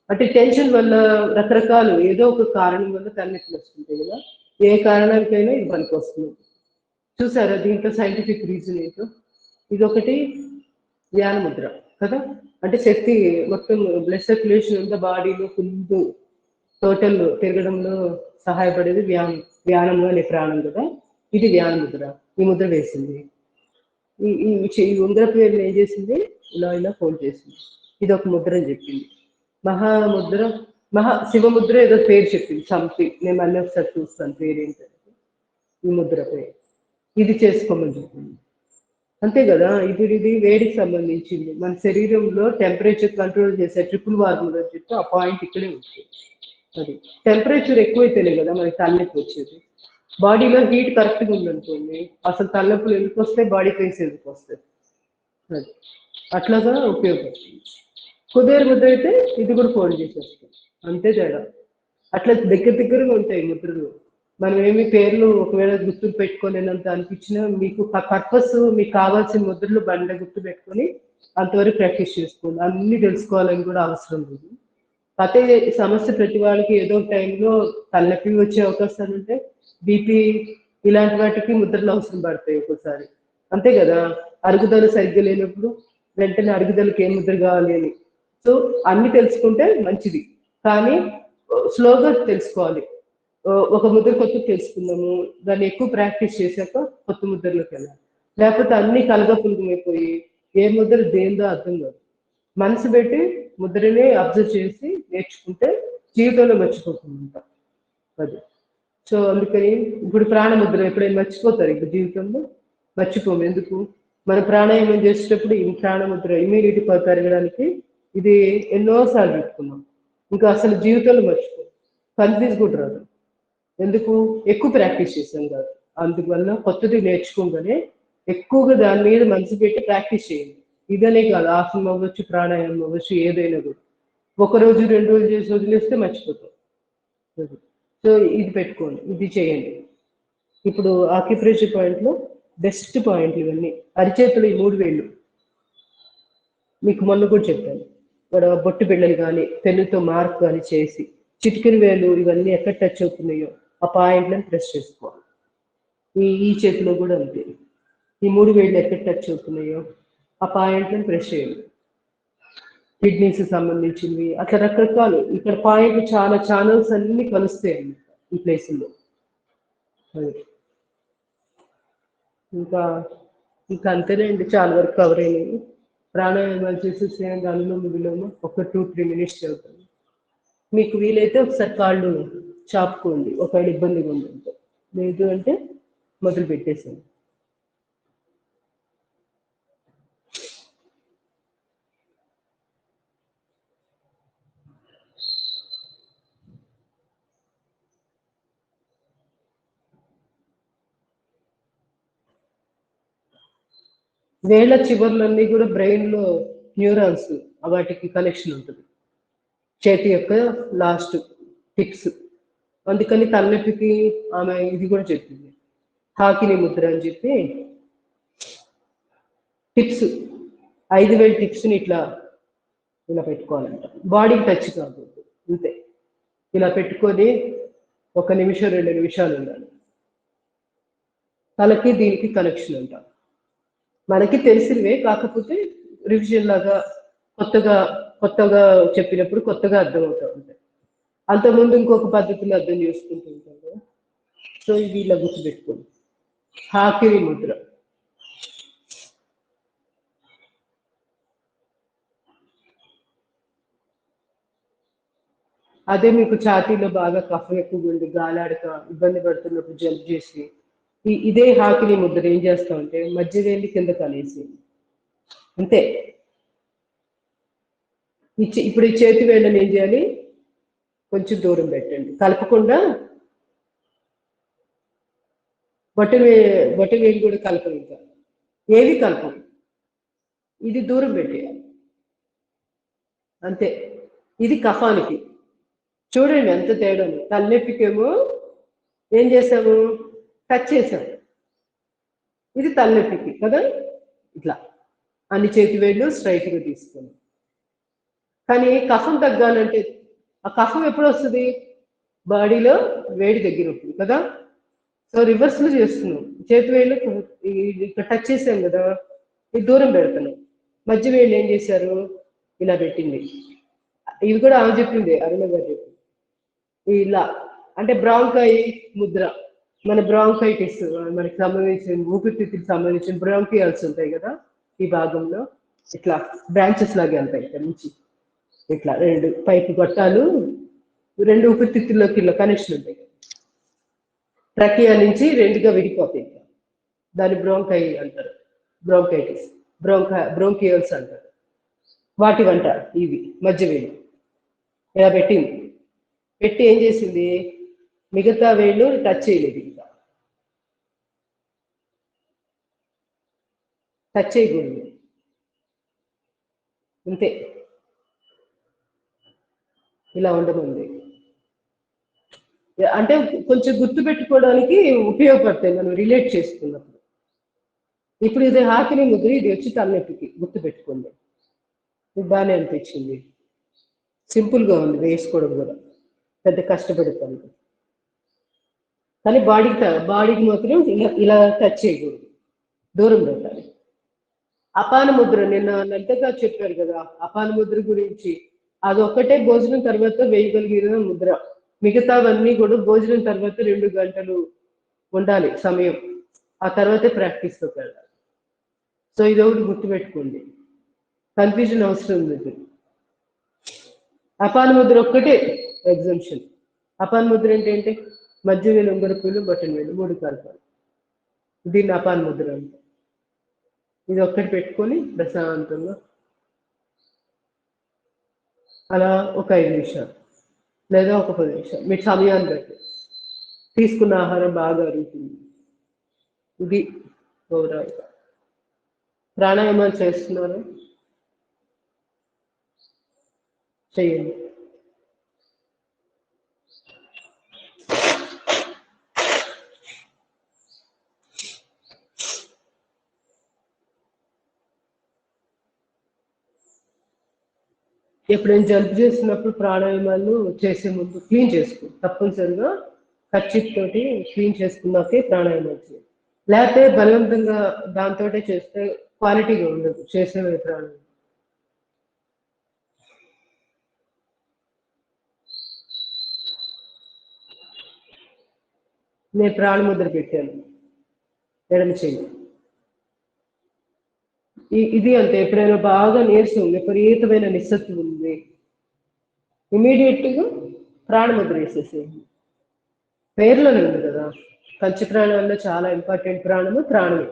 అంటే టెన్షన్ వల్ల రకరకాలు ఏదో ఒక కారణం వల్ల తలనొప్పి వస్తుంటాయి కదా, ఏ కారణానికైనా ఇది పనికి వస్తుంది. చూసారా దీంట్లో సైంటిఫిక్ రీజన్ ఏంటో. ఇదొకటి ధ్యాన ముద్ర కదా, అంటే శక్తి మొత్తం బ్లడ్ సర్క్యులేషన్ అంతా బాడీలో ఫుల్ టోటల్ తిరగడంలో సహాయపడేది ధ్యానంలో అనే ప్రాణం కదా. ఇది ధ్యాన ముద్ర. ఈ ముద్ర వేసింది, ఈ ఉంగర పేరు ఏం చేసింది, ఇలా ఫోల్డ్ చేసింది. ఇది ఒక ముద్ర అని చెప్పింది. మహాముద్ర, శివముద్ర ఏదో పేరు చెప్పింది సంథింగ్, నేను మళ్ళీ ఒకసారి చూస్తాను పేరు ఏంటంటే. ఈ ముద్ర పేరు ఇది చేసుకోమని చెప్పింది, అంతే కదా. ఇప్పుడు ఇది వేడికి సంబంధించింది, మన శరీరంలో టెంపరేచర్ కంట్రోల్ చేసే ట్రిపుల్ వార్మర్ అని చెప్పి ఆ పాయింట్ ఇక్కడే ఉంటుంది. అది టెంపరేచర్ ఎక్కువైతేనే కదా మనకి తలనొప్పి వచ్చేది. బాడీలో హీట్ కరెక్ట్గా ఉందనుకోండి, అసలు తలనొప్పులు ఎందుకు వస్తాయి, బాడీ పెయిన్స్ ఎందుకు వస్తాయి. అది అట్లాగా ఉపయోగపడుతుంది. కుబేర ముద్ర అయితే ఇది కూడా ఫోల్డ్ చేసేస్తాం, అంతే తేడా. అట్లా దగ్గరగా ఉంటాయి ముద్రలు. మనం ఏమి పేర్లు ఒకవేళ గుర్తు పెట్టుకోలేనంత అనిపించినా మీకు పర్పస్, మీకు కావాల్సిన ముద్రలు బండ గుర్తు పెట్టుకొని అంతవరకు ప్రాక్టీస్ చేసుకోండి. అన్ని తెలుసుకోవాలని కూడా అవసరం లేదు. అదే సమస్య ప్రతి వాళ్ళకి ఏదో టైంలో తలనొప్పి వచ్చే అవకాశాలు ఉంటాయి, బీపీ ఇలాంటి వాటికి ముద్రలు అవసరం పడతాయి ఒక్కోసారి, అంతే కదా. అరుగుదల సరిగ్గా లేనప్పుడు వెంటనే అరుగుదలకి ఏం ముద్ర కావాలి అని. సో అన్ని తెలుసుకుంటే మంచిది, కానీ స్లోగా తెలుసుకోవాలి. ఒక ముద్ర కొత్త తెలుసుకుందాము, దాన్ని ఎక్కువ ప్రాక్టీస్ చేశాక కొత్త ముద్రలోకి వెళ్ళాలి. లేకపోతే అన్ని కలగపులగమైపోయి ఏ ముద్ర దేందో అర్థం కాదు. మనసు పెట్టి ముద్రనే అబ్జర్వ్ చేసి నేర్చుకుంటే జీవితంలో మర్చిపోకుండా అది. సో అందుకని ఇప్పుడు ప్రాణముద్ర ఎప్పుడైనా మర్చిపోతారు, ఇప్పుడు జీవితంలో మర్చిపోము. ఎందుకు, మన ప్రాణాయామం చేసేటప్పుడు ఈ ప్రాణముద్ర ఇమ్యూనిటీ పెరగడానికి ఇది ఎన్నోసార్లు చెప్పుకున్నాం, ఇంకా అసలు జీవితంలో మర్చిపో, కన్ఫ్యూజ్ కూడా రాదు. ఎందుకు? ఎక్కువ ప్రాక్టీస్ చేశాం కాదు. అందువల్ల కొత్తది నేర్చుకుంటూనే ఎక్కువగా దాని మీద మనసు పెట్టి ప్రాక్టీస్ చేయండి. ఇదనే కాదు, ఆసనం అవ్వచ్చు, ప్రాణాయామం అవ్వచ్చు, ఏదైనా కూడా ఒక రోజు 2 రోజులు చేసి వదిలేస్తే మర్చిపోతాం. సో ఇది పెట్టుకోండి, ఇది చేయండి. ఇప్పుడు ఆక్యుప్రెషర్ పాయింట్లో బెస్ట్ పాయింట్లు ఇవన్నీ. అరిచేతులు ఈ 3 వేళ్ళు మీకు మొన్న కూడా చెప్పాను. ఇక్కడ బొట్టు బిళ్ళలు కానీ పెన్నుతో మార్క్ కానీ చేసి చిటికెన వేలు ఇవన్నీ ఎక్కడ టచ్ అవుతున్నాయో ఆ పాయింట్లను ప్రెస్ చేసుకోవాలి. ఈ చేతిలో కూడా అంతే, ఈ 3 వేళ్ళు ఎక్కడ టచ్ అవుతున్నాయో ఆ పాయింట్లను ప్రెస్ చేయాలి. కిడ్నీస్ సంబంధించినవి అట్లా రకరకాలు ఇక్కడ పాయింట్లు చాలా ఛానల్స్ అన్ని కలుస్తాయి అన్నమాట ఈ ప్లేసుల్లో. అది ఇంకా ఇంకా అంతేనండి, చాలా వరకు కవర్ అయినాయి. ప్రాణాయామాలు చేసేసి అనులోమ విలోమ ఒక 2-3 మినిట్స్ చదువుతాను. మీకు వీలైతే ఒకసారి కాళ్ళు చాపుకోండి ఒకవేళ ఇబ్బందిగా ఉందంటే, లేదు అంటే మొదలు పెట్టేసాను. వేళ్ళ చివర్లన్నీ కూడా బ్రెయిన్ లో న్యూరాన్స్ వాటికి కనెక్షన్ ఉంటుంది, చేతి యొక్క లాస్ట్ టిప్స్. అందుకని తలనొప్పికి ఆమె ఇది కూడా చెప్పింది, హాకిని ముద్ర అని చెప్పి టిప్స్ 5,000 టిప్స్ని ఇట్లా ఇలా పెట్టుకోవాలంట, బాడీకి టచ్ కాకూడదు, అంతే. ఇలా పెట్టుకొని 1 నిమిషం 2 నిమిషాలు ఉండాలి. తలకి దీనికి కనెక్షన్ అంట. మనకి తెలిసినవే, కాకపోతే రివిజన్ లాగా కొత్తగా కొత్తగా చెప్పినప్పుడు కొత్తగా అర్థమవుతూ ఉంటాయి. అంతకుముందు ఇంకొక పద్ధతిలో అర్థం చేసుకుంటూ ఉంటాం కదా. సో ఇది ఇలా గుర్తుపెట్టుకోండి, హాకిరి ముద్ర. అదే మీకు ఛాతీలో బాగా కఫం ఎక్కువ ఉండి గాలాడక ఇబ్బంది పడుతున్నప్పుడు జంప్ చేసి ఇదే హాకిని ముద్ర ఏం చేస్తామంటే మధ్య వేలి కింద కనేసి అంతే. ఇప్పుడు ఈ చేతి వేళ్ళని ఏం చేయాలి, కొంచెం దూరం పెట్టండి, కలపకుండా. బొట్ట వేలు కూడా కలపం, ఇంకా ఏవి కలపం, ఇది దూరం పెట్టేయాలి అంతే. ఇది కఫానికి చూడండి ఎంత తేడాను. తలనొప్పికేమో ఏం చేసాము, టచ్ చేసాము, ఇది తలనొప్పికి కదా ఇట్లా అన్ని చేతి వేళ్ళు స్ట్రైట్గా తీసుకొని. కానీ కఫం తగ్గాలంటే ఆ కఫం ఎప్పుడు వస్తుంది, బాడీలో వేడి దగ్గర ఉంటుంది కదా. సో రివర్స్లో చేస్తున్నాం, చేతి వేళ్ళు ఇక్కడ టచ్ చేసాం కదా, ఇది దూరం పెడతాను. మధ్య వేళ్ళు ఏం చేశారు, ఇలా పెట్టింది. ఇవి కూడా ఆమె చెప్పింది, అరుణ గారు చెప్పింది. ఇలా అంటే బ్రాంకై ముద్ర, మన బ్రాంకైటిస్ మనకి సంబంధించిన ఊపిరితిత్తులకు సంబంధించిన బ్రాంకియాల్స్ ఉంటాయి కదా, ఈ భాగంలో ఇట్లా బ్రాంచెస్ లాగే ఉంటాయి ఇక్కడ నుంచి. ఇట్లా 2 పైపు గొట్టాలు 2 ఊపిరితిత్తుల్లోకి ఇలా కనెక్షన్ ఉంటాయి, ట్రకియా నుంచి 2గా విడిపోతాయి. దాని బ్రోంకై అంటారు, బ్రోంకైటిస్, బ్రోంకియల్స్ అంటారు. వాటి వంట ఇవి మధ్య వేలు ఇలా పెట్టింది. పెట్టి ఏం చేసింది, మిగతా వేళ్ళు టచ్ చేయలేదు, ఇంకా టచ్ చేయకూడదు అంతే. ఇలా ఉండమంది అంటే కొంచెం గుర్తు పెట్టుకోవడానికి ఉపయోగపడతాయి మనం రిలేట్ చేసుకున్నప్పుడు. ఇప్పుడు ఇది హాకిని ముద్ర, ఇది వచ్చి తలనొప్పికి గుర్తు పెట్టుకోండి. ఇది బాగానే అనిపించింది, సింపుల్గా ఉంది వేసుకోవడం కూడా, పెద్ద కష్టపడతాను. కానీ బాడీకి మాత్రం ఇలా టచ్ చేయకూడదు, దూరం పెట్టాలి. అపాన ముద్ర నిన్న నంటగా చెప్పారు కదా, అపాన ముద్ర గురించి. అదొక్కటే భోజనం తర్వాత వేయగలిగిన ముద్ర, మిగతావన్నీ కూడా భోజనం తర్వాత 2 గంటలు ఉండాలి సమయం, ఆ తర్వాతే ప్రాక్టీస్లోకి వెళ్ళాలి. సో ఇది ఒకటి గుర్తుపెట్టుకోండి, కన్ఫ్యూజన్ అవసరం లేదు. అపాన ముద్ర ఒక్కటే ఎగ్జంప్షన్. అపాన ముద్ర ఏంటంటే మధ్య వేలు, ఉంగరపులు, బటన్ వేలు 3 కలపాలి, దీన్ని అపాన ముద్ర అంటే. ఇది ఒక్కటి పెట్టుకొని ప్రశాంతంగా అలా ఒక 5 నిమిషాలు లేదా ఒక 10 నిమిషాలు మీ సమయాన్ని బట్టి తీసుకున్న ఆహారం బాగా అరుగుతుంది. ఇది ఓవరాల్గా ప్రాణాయామాలు చేస్తున్నారు, చేయండి. ఎప్పుడైనా జలుబు చేసినప్పుడు ప్రాణాయామాలు చేసే ముందు క్లీన్ చేసుకో, తప్పనిసరిగా కర్చీఫ్ తోటి క్లీన్ చేసుకున్నాకే ప్రాణాయామాలు చేయాలి. లేకపోతే బలవంతంగా దాంతో చేస్తే క్వాలిటీగా ఉండదు చేసే ప్రాణాయామం. నేను ప్రాణముద్ర పెట్టాను ఎడమ చెయ్యి. ఇది అంతే, ఎప్పుడైనా బాగా నీరసం విపరీతమైన నిస్సత్వం ఉంది, ఇమీడియట్గా ప్రాణముద్ర వేసేసేయండి. పేర్లోనే ఉంది కదా, పంచప్రాణాల్లో చాలా ఇంపార్టెంట్ ప్రాణము ప్రాణమే.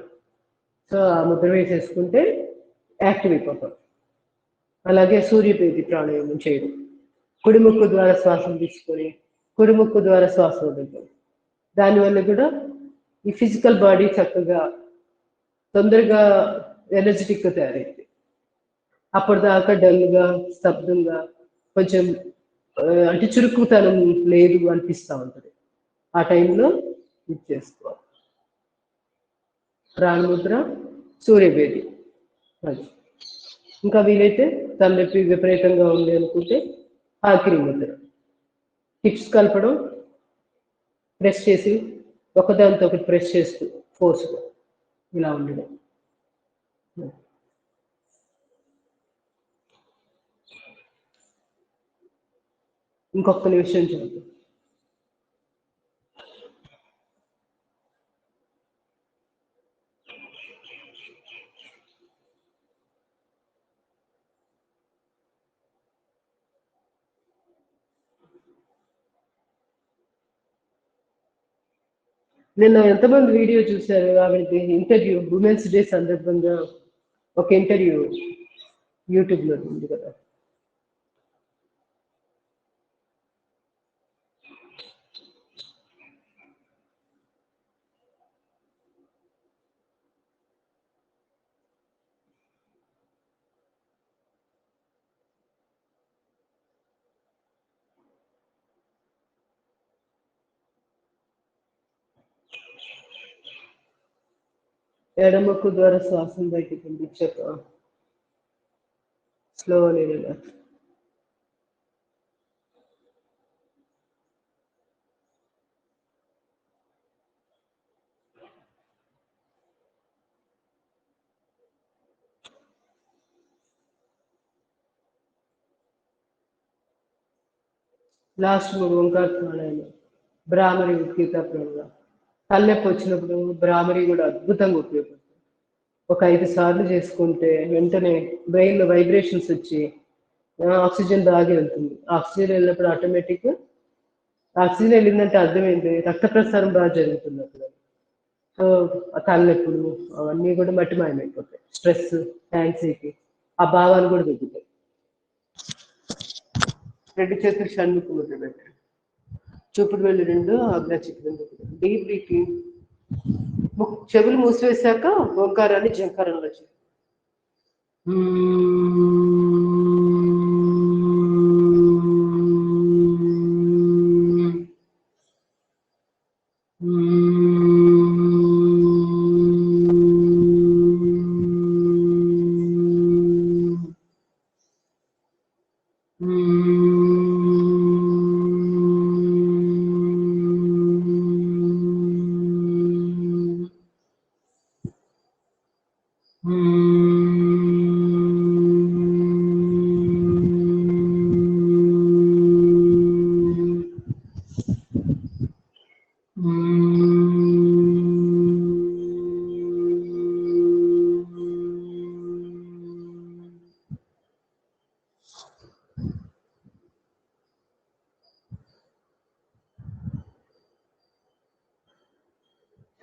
సో ఆ ముద్ర వేసేసుకుంటే యాక్టివ్ అయిపోతాం. అలాగే సూర్యపేతి ప్రాణాయామం చేయడం, కుడి ముక్కు ద్వారా శ్వాసను తీసుకొని కుడి ముక్కు ద్వారా శ్వాస వదులుతాం. దానివల్ల కూడా ఈ ఫిజికల్ బాడీ చక్కగా తొందరగా ఎనర్జెటిక్గా తయారైంది. అప్పటిదాకా డల్గా స్తబ్దంగా కొంచెం అంటే చురుకుతనం లేదు అనిపిస్తూ ఉంటుంది. ఆ టైంలో ఇది చేసుకోవాలి. ప్రాణముద్ర, సూర్యభేది. అది ఇంకా వీలైతే తలనొప్పి విపరీతంగా ఉంది అనుకుంటే ఆకిరి ముద్ర, హిప్స్ కలపడం, ప్రెస్ చేసి ఒకదానితో ఒకటి ప్రెస్ చేస్తూ ఫోర్స్గా ఇలా ఉండడం. ఇంకొక నిమిషం చూద్దాం. నిన్న ఎంతమంది వీడియో చూశారు? ఆవిడది ఇంటర్వ్యూ ఉమెన్స్ డే సందర్భంగా ఒక ఇంటర్వ్యూ యూట్యూబ్లో ఉంది కదా. ఎడమకు ద్వారా శ్వాసను బయటికి పంపించాక స్లోలీ రిలాక్స్. లాస్ట్ 3 ఓంకార ప్రాణాయామం, భ్రామరి, ఉద్గీత, ప్రాణాయామం. తలనొప్పి వచ్చినప్పుడు భ్రామరి కూడా అద్భుతంగా ఉపయోగపడుతుంది. ఒక 5 సార్లు చేసుకుంటే వెంటనే బ్రెయిన్లో వైబ్రేషన్స్ వచ్చి ఆక్సిజన్ బాగా వెళ్తుంది. ఆక్సిజన్ వెళ్ళినప్పుడు ఆటోమేటిక్గా ఆక్సిజన్ వెళ్ళిందంటే అర్థమైంది రక్త ప్రసారం బాగా జరుగుతుంది అప్పుడు. సో ఆ తలనొప్పులు అవన్నీ కూడా మట్టి మాయమైపోతాయి. స్ట్రెస్, యాంగ్జైటీ ఆ భావాలు కూడా తగ్గుతాయి. 2 చేతులు షణ్ముఖ ముద్ర పెట్టండి, చూపుడు వేళ్ళు 2 ఆజ్ఞాచక్రం దగ్గర. Deep breathing. చెవులు మూసివేశాక ఓంకారాన్ని జంకారంలో చేయండి.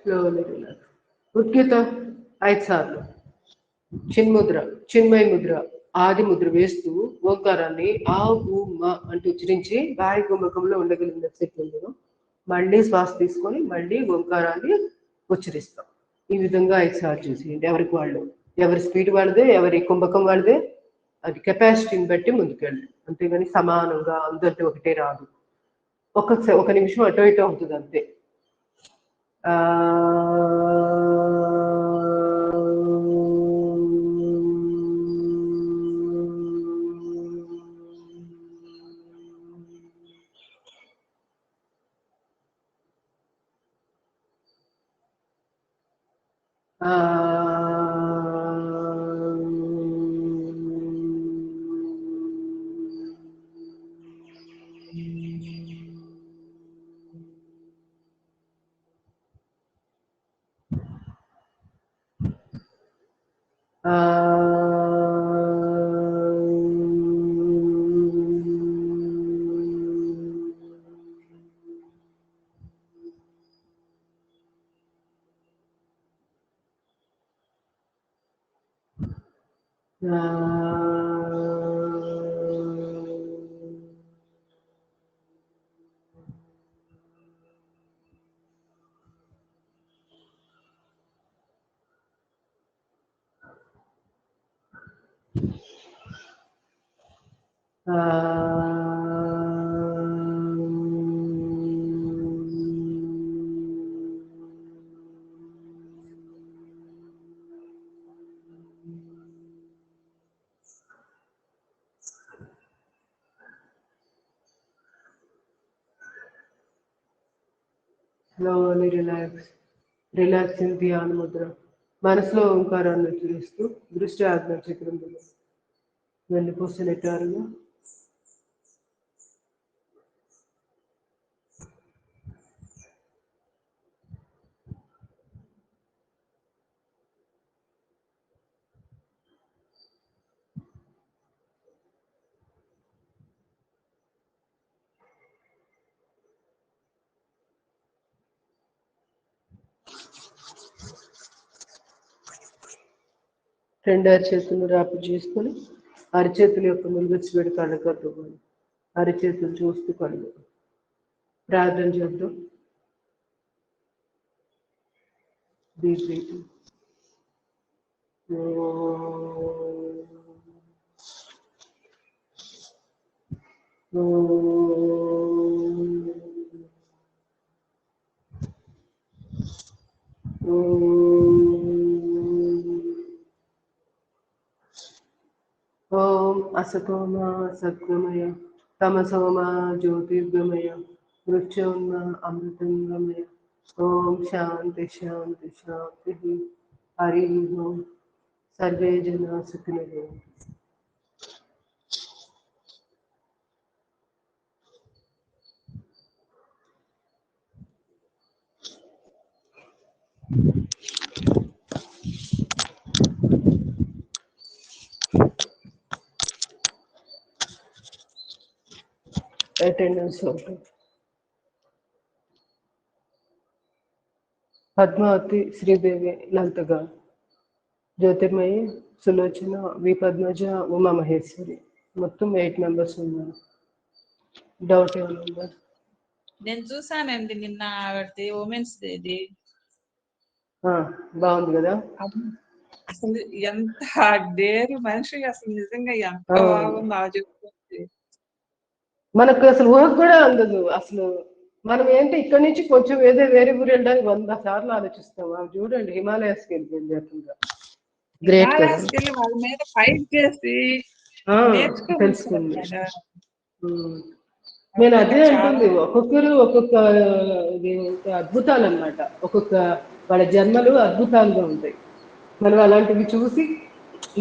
Slowly relax. ఉద్గీత 5 సార్లు. చిన్ముద్ర, చిన్మయ ముద్ర ఆది ముద్ర వేస్తూ ఓంకారాన్ని ఆ ఊ మ అంటూ ఉచ్చరించి వాయు కుంభకంలో ఉండగలిగిన శక్తి ఉందో మళ్ళీ శ్వాస తీసుకొని మళ్ళీ ఓంకారాన్ని ఉచ్చరిస్తాం. ఈ విధంగా 5 సార్లు చేసేయండి. ఎవరికి వాళ్ళు, ఎవరి స్పీడ్ వాళ్ళదే, ఎవరి కుంభకం వాళ్ళదే, అది కెపాసిటీని బట్టి ముందుకెళ్ళి, అంతేగాని సమానంగా అందరితో ఒకటే రాదు. ఒక నిమిషం అటో ఇటో అవుతుంది అంతే. Slowly relax in ధ్యాన ముద్ర. మనసులో ఓంకారాన్ని ఉచ్చరిస్తూ దృష్టి ఆజ్ఞ చక్రంలో వెళ్ళిపోసినట్టారుగా రెండు అరిచేతులు రాపు చేసుకొని అరిచేతుల యొక్క ములుగచ్చి పెడి కళ్ళు కట్టుకొని అరిచేతులు చూస్తూ కళ్ళు ప్రార్థన చేద్దాం. Deep breathing. ఓం అసతోమ సత్యమయ తమసోమ జ్యోతిర్గమయ మృత్యోన్మ అమృతంగమయ. ఓం శాంతి శాంతి శాంతి. హరి ఓం. సర్వే జనా సుఖినో భవంతు. అటెండెన్స్ అవుతుంది. పద్మావతి, శ్రీదేవి, లలితగా, జ్యోతిర్మయి, సులోచన, వి పద్మజ, ఉమా మహేశ్వరి, మొత్తం 8 మెంబర్స్ ఉన్నారు. డౌట్ ఏమన్నా? నేను చూసానండి నిన్న ఉమెన్స్ డే. బాగుంది కదా. అసలు ఎంత డేరు మనిషి, అసలు నిజంగా ఎంత బాగుందో చెప్తుంది. మనకు అసలు ఊహకు కూడా అందదు. అసలు మనం ఏంటి ఇక్కడి నుంచి కొంచెం ఏదో వేరే ఊరు వెళ్ళడానికి 100 సార్లు ఆలోచిస్తాం. అవి చూడండి హిమాలయాస్కి వెళ్ళిపోయింది అట్లా. గ్రేట్ కదా. వాళ్ళ మీద ఫైట్ చేసి తెలుసుకుంది. నేను అదే అంటుంది, ఒక్కొక్కరు ఒక్కొక్క అద్భుతాలు అన్నమాట. ఒక్కొక్క వాళ్ళ జన్మలు అద్భుతాలుగా ఉంటాయి. మనం అలాంటివి చూసి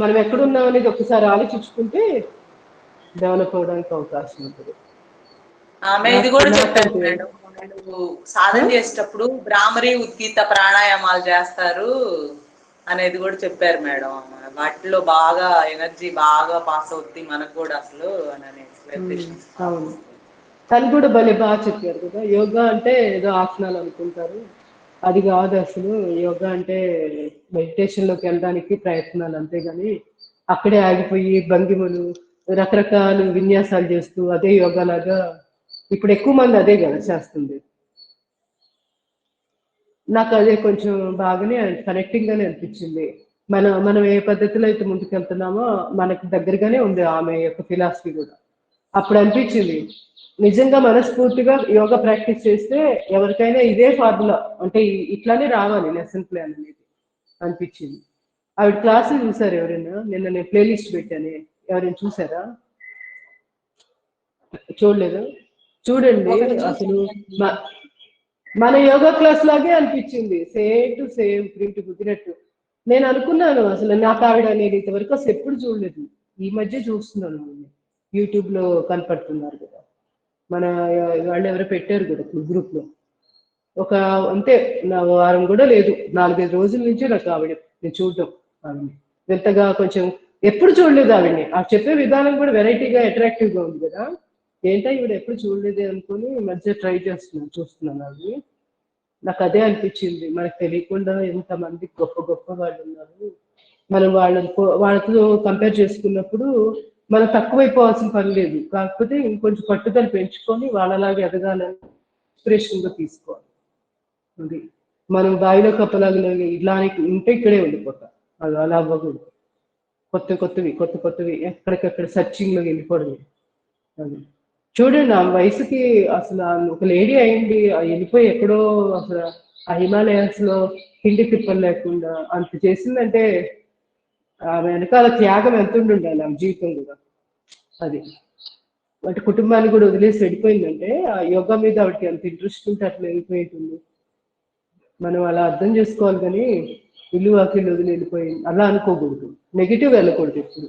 మనం ఎక్కడున్నాం అనేది ఒకసారి ఆలోచించుకుంటే డెవలప్ అవడానికి అవకాశం ఉంటుంది. ఆమె ఇది కూడా చెప్పారు మేడం, సాధన చేసేటప్పుడు భ్రామరి ఉద్గీత ప్రాణాయామాలు చేస్తారు అనేది కూడా చెప్పారు మేడం. వాటిలో బాగా ఎనర్జీ బాగా పాస్ అవుతుంది మనకు కూడా అసలు అని. అవును, తను కూడా భలే బాగా చెప్పారు కదా. యోగా అంటే ఏదో ఆసనాలు అనుకుంటారు, అది కాదు అసలు. యోగా అంటే మెడిటేషన్లోకి వెళ్ళడానికి ప్రయత్నాలు, అంతేగాని అక్కడే ఆగిపోయి భంగిమలు రకరకాల విన్యాసాలు చేస్తూ అదే యోగా లాగా ఇప్పుడు ఎక్కువ మంది అదే కదా చేస్తుంది. నాకు అదే కొంచెం బాగానే కనెక్టింగ్ గానే అనిపించింది. మనం ఏ పద్ధతిలో అయితే ముందుకెళ్తున్నామో మనకు దగ్గరగానే ఉంది ఆమె యొక్క ఫిలాసఫీ కూడా. అప్పుడు అనిపించింది నిజంగా మనస్ఫూర్తిగా యోగా ప్రాక్టీస్ చేస్తే ఎవరికైనా ఇదే ఫార్ములా అంటే ఇట్లానే రావాలి లెసన్ ప్లాన్ అనేది అనిపించింది. ఆవిడ క్లాసులు చూసారు ఎవరైనా? నిన్న నేను ప్లేలిస్ట్ పెట్టాను, ఎవరైనా చూసారా? చూడలేదు? చూడండి. ఒకటి అసలు చూసానండి. మన యోగా క్లాస్ లాగే అనిపించింది, సేమ్ టు సేమ్ ప్రింట్ కుదిరినట్టు. నేను అనుకున్నాను అసలు నాకు ఆవిడ నేను ఇంతవరకు అసలు ఎప్పుడు చూడలేదు, ఈ మధ్య చూస్తున్నాను. యూట్యూబ్ లో కనపడుతున్నారు కదా, మన వాళ్ళు ఎవరో పెట్టారు కదా గ్రూప్ లో. ఒక అంతే నా వారం కూడా లేదు, 4-5 రోజుల నుంచి నాకు ఆవిడ నేను చూడటం. ఆవిడని ఎంతగా కొంచెం ఎప్పుడు చూడలేదు ఆవిడని. ఆ చెప్పే విధానం కూడా వెరైటీగా అట్రాక్టివ్ గా ఉంది కదా. ఏంటో ఈవిడ ఎప్పుడు చూడలేదే అనుకుని ఈ మధ్య ట్రై చూస్తున్నాను అవి. నాకు అదే అనిపించింది, మనకు తెలియకుండా ఎంతమంది గొప్ప గొప్ప వాళ్ళు ఉన్నారు. మనం వాళ్ళతో కంపేర్ చేసుకున్నప్పుడు మనం తక్కువైపోవాల్సిన పని లేదు. కాకపోతే ఇంకొంచెం పట్టుదల పెంచుకొని వాళ్ళలాగా ఎదగాలని ఇన్స్పిరేషన్ గా తీసుకోవాలి. అది మనం బావిలో కప్పలాగా ఇలానే ఉంటే ఇక్కడే ఉండిపోతాం. అది అలా అవ్వకూడదు. కొత్త కొత్తవి ఎక్కడికక్కడ సర్చింగ్ లో వెళ్ళిపోవడం. అది చూడండి, ఆ వయసుకి అసలు ఆమె ఒక లేడీ అయింది, వెళ్ళిపోయి ఎక్కడో అసలు ఆ హిమాలయాస్ లో తిండి తిప్పలు లేకుండా అంత చేసిందంటే ఆమె వెనకాల త్యాగం ఎంత ఉండాలి ఆమె జీవితం కూడా. అది అంటే కుటుంబాన్ని కూడా వదిలేసి వెళ్ళిపోయిందంటే ఆ యోగా మీద ఆవిడకి అంత ఇంట్రెస్ట్ ఉంటే అట్లా వెళ్ళిపోయింది. మనం అలా అర్థం చేసుకోవాలి, కానీ ఇల్లు వాకిళ్ళు వదిలి వెళ్ళిపోయింది అలా అనుకోకూడదు, నెగిటివ్ వెళ్ళకూడదు ఎప్పుడు.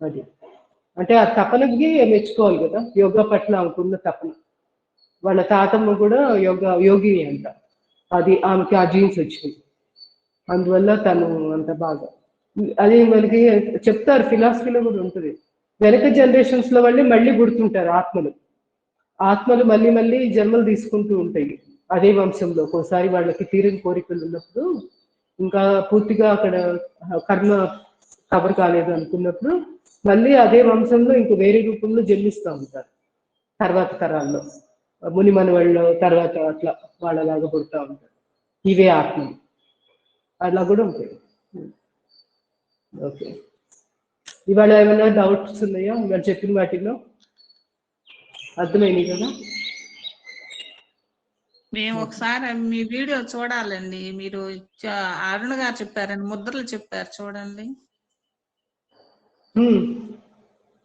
అది అంటే ఆ తపనకి మెచ్చుకోవాలి కదా, యోగా పట్ల ఆమెకున్న తపన. వాళ్ళ తాతమ్మ కూడా యోగిని అంట, అది ఆమెకి ఆ జీన్స్ వచ్చింది, అందువల్ల తను అంత బాగా. అది మనకి చెప్తారు, ఫిలాసఫీలో కూడా ఉంటుంది. వెనక జనరేషన్స్ లో వాళ్ళే మళ్ళీ గుర్తుంటారు ఆత్మలు మళ్ళీ మళ్ళీ జన్మలు తీసుకుంటూ ఉంటాయి అదే వంశంలో. ఒకసారి వాళ్ళకి తీరని కోరికలు ఉన్నప్పుడు, ఇంకా పూర్తిగా అక్కడ కర్మ కబర్ కాలేదు అనుకున్నప్పుడు మళ్ళీ అదే వంశంలో ఇంక వేరే రూపంలో జన్మిస్తూ ఉంటారు తర్వాత తరాల్లో. ముని మనవాళ్ళు తర్వాత అట్లా వాళ్ళలాగా పుడతా ఉంటారు. ఇవే ఆత్మలు అలా కూడా ఉంటాయి. ఓకే, ఇవాళ ఏమైనా డౌట్స్ ఉన్నాయా ఇవాళ చెప్పిన వాటిలో? అర్థమైంది కదా? మేము ఒకసారి మీ వీడియో చూడాలండి. మీరు అరుణ్ గారు చెప్పారండి, ముద్రలు చెప్పారు చూడండి.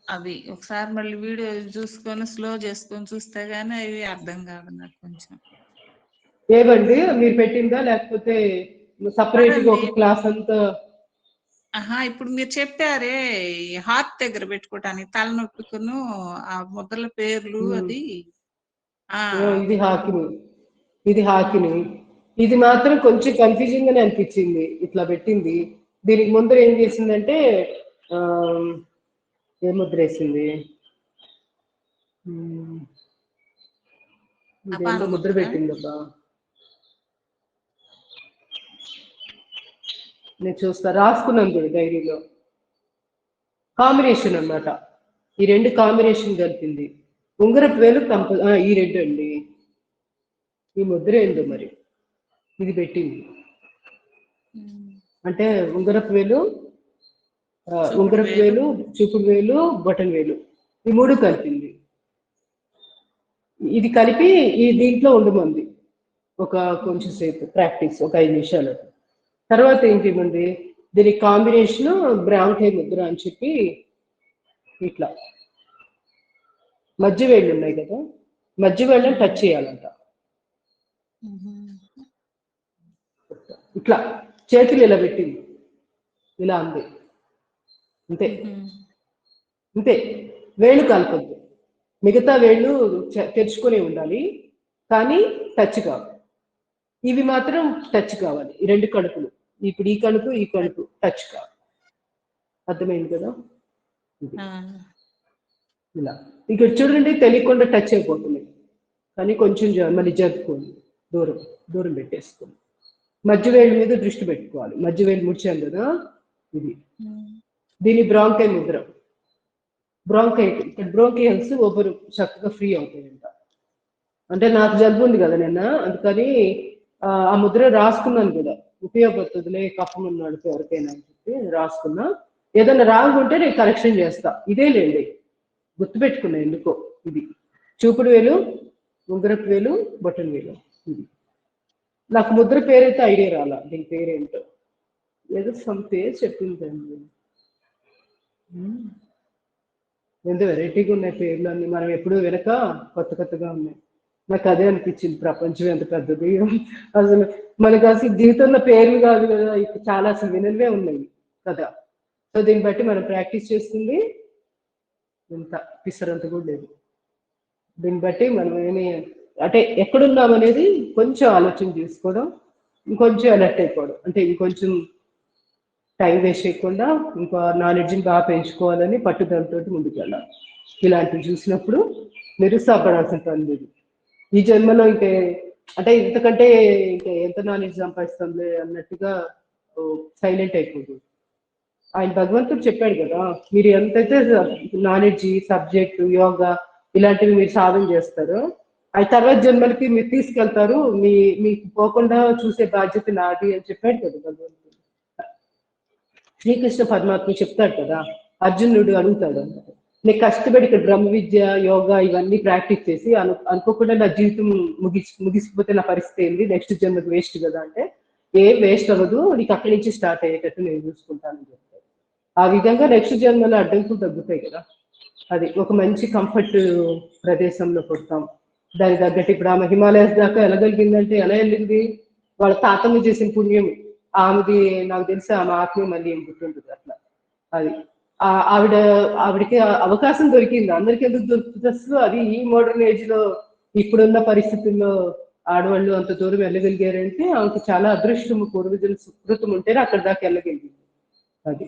అవి ఒకసారి మళ్ళీ వీడియో చూసుకొని స్లో చేసుకొని చూస్తే గానీ అవి అర్థం కాదు నాకు కొంచెం. ఏవండి మీరు పెట్టిందా లేకపోతే సపరేట్ గా ఒక క్లాస్ అంతా? ఇప్పుడు మీరు చెప్పారే హార్ట్ దగ్గర పెట్టుకోవటానికి తలనొప్పికును ఆ ముద్రల పేర్లు అది. ఇది హాకిని. ఇది మాత్రం కొంచెం కన్ఫ్యూజింగ్ గానే అనిపించింది ఇట్లా పెట్టింది. దీనికి ముందర ఏం చేసిందంటే ఏ ముద్ర వేసింది, ఇదేంటో ముద్ర పెట్టిందబ్బా, నేను చూస్తా, రాసుకున్నాను కూడా డైరీలో. కాంబినేషన్ అన్నమాట, ఈ రెండు కాంబినేషన్ కలిపింది. ఉంగరపు వేలు ఈ రెండు అండి. ఈ ముద్ర ఏందో మరి ఇది పెట్టింది అంటే ఉంగరపు వేలు చూపుడు వేలు బొటన్ వేలు ఈ మూడు కలిపింది. ఇది కలిపి ఈ దీంట్లో ఉండమంది ఒక కొంచెం సేపు ప్రాక్టీస్, ఒక 5 నిమిషాలు. తర్వాత ఏంటిమంది దీనికి కాంబినేషన్ బ్రాహ్మణ ముద్ర అని చెప్పి ఇట్లా మధ్య వేళ్ళు ఉన్నాయి కదా, మధ్య వేళ్ళని టచ్ చేయాలంట. ఇట్లా చేతులు ఇలా పెట్టింది, ఇలా అంది, అంతే అంతే. వేళ్ళు కలపద్దు, మిగతా వేళ్ళు తెరుచుకునే ఉండాలి కానీ టచ్ కావాలి. ఇవి మాత్రం టచ్ కావాలి, ఈ రెండు కడుపులు. ఇప్పుడు ఈ కడుపు టచ్ కావాలి. అర్థమైంది కదా? ఇలా ఇక్కడ చూడండి, తెలియకుండా టచ్ అయిపోతుంది కానీ కొంచెం మళ్ళీ జరుపుకోండి, దూరం పెట్టేసుకోండి. మధ్య వేలు మీద దృష్టి పెట్టుకోవాలి, మధ్య వేలు ముడిచాం కదా ఇది. దీని బ్రాంకై ముద్ర. బ్రోంకైల్స్ ఒబ్బరు చక్కగా ఫ్రీ అవుతాయంట. అంటే నాకు జలుబు ఉంది కదా నిన్న, అందుకని ఆ ముద్ర రాసుకున్నాను కూడా, ఉపయోగపడుతుందిలే కఫం ఉన్నాడు ఎవరికైనా అని చెప్పి రాసుకున్నా. ఏదైనా రాంగ్ ఉంటే నేను కరెక్షన్ చేస్తా. ఇదేలేండి గుర్తుపెట్టుకున్నా ఎందుకో. ఇది చూపుడు వేలు, ఉంగరపు వేలు, బొటన్ వేలు. ఇది నాకు ముద్ర పేరైతే ఐడియా రాలా, దీని పేరేంటో. ఏదో సమ్ పేరు చెప్పిందండి. ఎంతో వెరైటీగా ఉన్నాయి పేర్లు అన్ని, మనం ఎప్పుడు వెనక కొత్తగా ఉన్నాయి. నాకు అదే అనిపించింది, ప్రపంచం ఎంత పెద్దది అసలు. మనకు అసలు జీవితంలో పేర్లు కాదు కదా, ఇప్పుడు చాలా అసలు వినవే ఉన్నాయి కదా. సో దీన్ని బట్టి మనం ప్రాక్టీస్ చేస్తుంది ఇంత పిసరంత కూడా లేదు. దీన్ని బట్టి మనం ఏమి అంటే ఎక్కడున్నాం అనేది కొంచెం ఆలోచన చేసుకోవడం, ఇంకొంచెం అలర్ట్ అయిపోవడం, అంటే ఇంకొంచెం టైం వేస్ట్ చేయకుండా ఇంకా నాలెడ్జ్ని బాగా పెంచుకోవాలని పట్టుదలతో ముందుకు వెళ్ళాలి. ఇలాంటివి చూసినప్పుడు నిరుత్సాహపడాల్సిన పని లేదు. ఈ జన్మలో ఇంకే అంటే ఇంతకంటే ఇంకా ఎంత నాలెడ్జ్ సంపాదిస్తుంది అన్నట్టుగా సైలెంట్ అయిపోదు. ఆయన భగవంతుడు చెప్పాడు కదా, మీరు ఎంతైతే నాలెడ్జ్, సబ్జెక్టు, యోగా ఇలాంటివి మీరు సాధన చేస్తారో, ఆ తర్వాత జన్మలకి మీరు తీసుకెళ్తారు, మీకు పోకుండా చూసే బాధ్యత నాది అని చెప్పాడు కదా భగవంతుడు. శ్రీకృష్ణ పరమాత్మ చెప్తాడు కదా, అర్జునుడు అడుగుతాడు అన్నమాట, నేను కష్టపడి ఇక్కడ బ్రహ్మ విద్య, యోగా ఇవన్నీ ప్రాక్టీస్ చేసి అనుకోకుండా నా జీవితం ముగిసిపోతే నా పరిస్థితి ఏంది, నెక్స్ట్ జన్మకి వేస్ట్ కదా అంటే, ఏం వేస్ట్ అవ్వదు, నీకు అక్కడి నుంచి స్టార్ట్ అయ్యేటట్టు నేను చూసుకుంటానని చెప్తాను. ఆ విధంగా నెక్స్ట్ జన్మలో అడ్డంకులు తగ్గుతాయి కదా. అది ఒక మంచి కంఫర్ట్ ప్రదేశంలో పుడతాం. దాని తగ్గట్టు ఇప్పుడు ఆమె హిమాలయస్ దాకా వెళ్ళగలిగిందంటే ఎలా వెళ్ళింది, వాళ్ళ తాతమ్మ చేసిన పుణ్యం. ఆమెది నాకు తెలిసి ఆమె ఆత్మీయ మళ్ళీ ఏం గుర్తుంటుంది అట్లా. అది ఆవిడకి అవకాశం దొరికింది, అందరికి ఎందుకు దొరుకుతుంది అసలు. అది ఈ మోడర్న్ ఏజ్ లో ఇప్పుడున్న పరిస్థితుల్లో ఆడవాళ్ళు అంత దూరం వెళ్ళగలిగారంటే ఆమెకు చాలా అదృష్టం, పూర్వజుల సుకృతం ఉంటేనే అక్కడ దాకా వెళ్ళగలిగింది. అది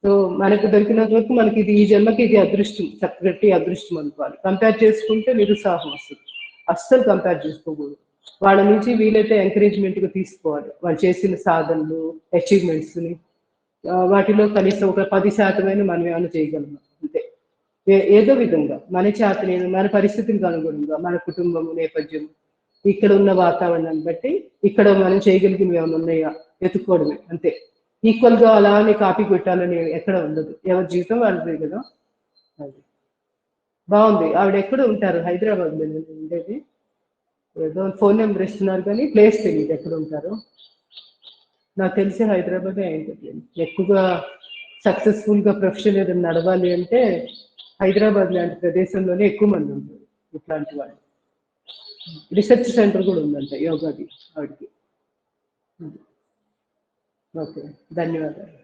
సో మనకు దొరికినంత వరకు మనకి ఇది ఈ జన్మకి ఇది అదృష్టం, చక్కటి అదృష్టం అనుకోవాలి. కంపేర్ చేసుకుంటే నిరుత్సాహం వస్తుంది, అస్సలు కంపేర్ చేసుకోకూడదు. వాళ్ళ నుంచి వీలైతే ఎంకరేజ్మెంట్గా తీసుకోవాలి, వాళ్ళు చేసిన సాధనలు, అచీవ్మెంట్స్ని. వాటిలో కనీసం ఒక 10% మనం ఏమైనా చేయగలము అంతే. ఏదో విధంగా మన చేతనేను, మన పరిస్థితికి అనుగుణంగా, మన కుటుంబం నేపథ్యం, ఇక్కడ ఉన్న వాతావరణాన్ని బట్టి ఇక్కడ మనం చేయగలిగినవి ఏమైనా ఉన్నాయా వెతుక్కోవడమే అంతే. ఈక్వల్ గా అలానే కాపీ కొట్టాలని ఎక్కడ ఉండదు, ఎవరి జీవితం వాళ్ళది కదా. అది బాగుంది. ఆవిడ ఎక్కడ ఉంటారు? హైదరాబాద్ లో ఉండేది. ఏదో ఫోన్ నెంబర్ ఇస్తున్నారు కానీ ప్లేస్ తెలియదు ఎక్కడ ఉంటారు. నాకు తెలిసి హైదరాబాదే అయింది. ఎక్కువగా సక్సెస్ఫుల్ గా ప్రొఫెషన్ ఏదైనా నడవాలి అంటే హైదరాబాద్ లాంటి ప్రదేశంలోనే ఎక్కువ మంది ఉంటారు ఇట్లాంటి వాళ్ళు. రీసెర్చ్ సెంటర్ కూడా ఉందంట యోగాది ఆవిడకి. ఓకే, ధన్యవాదాలు.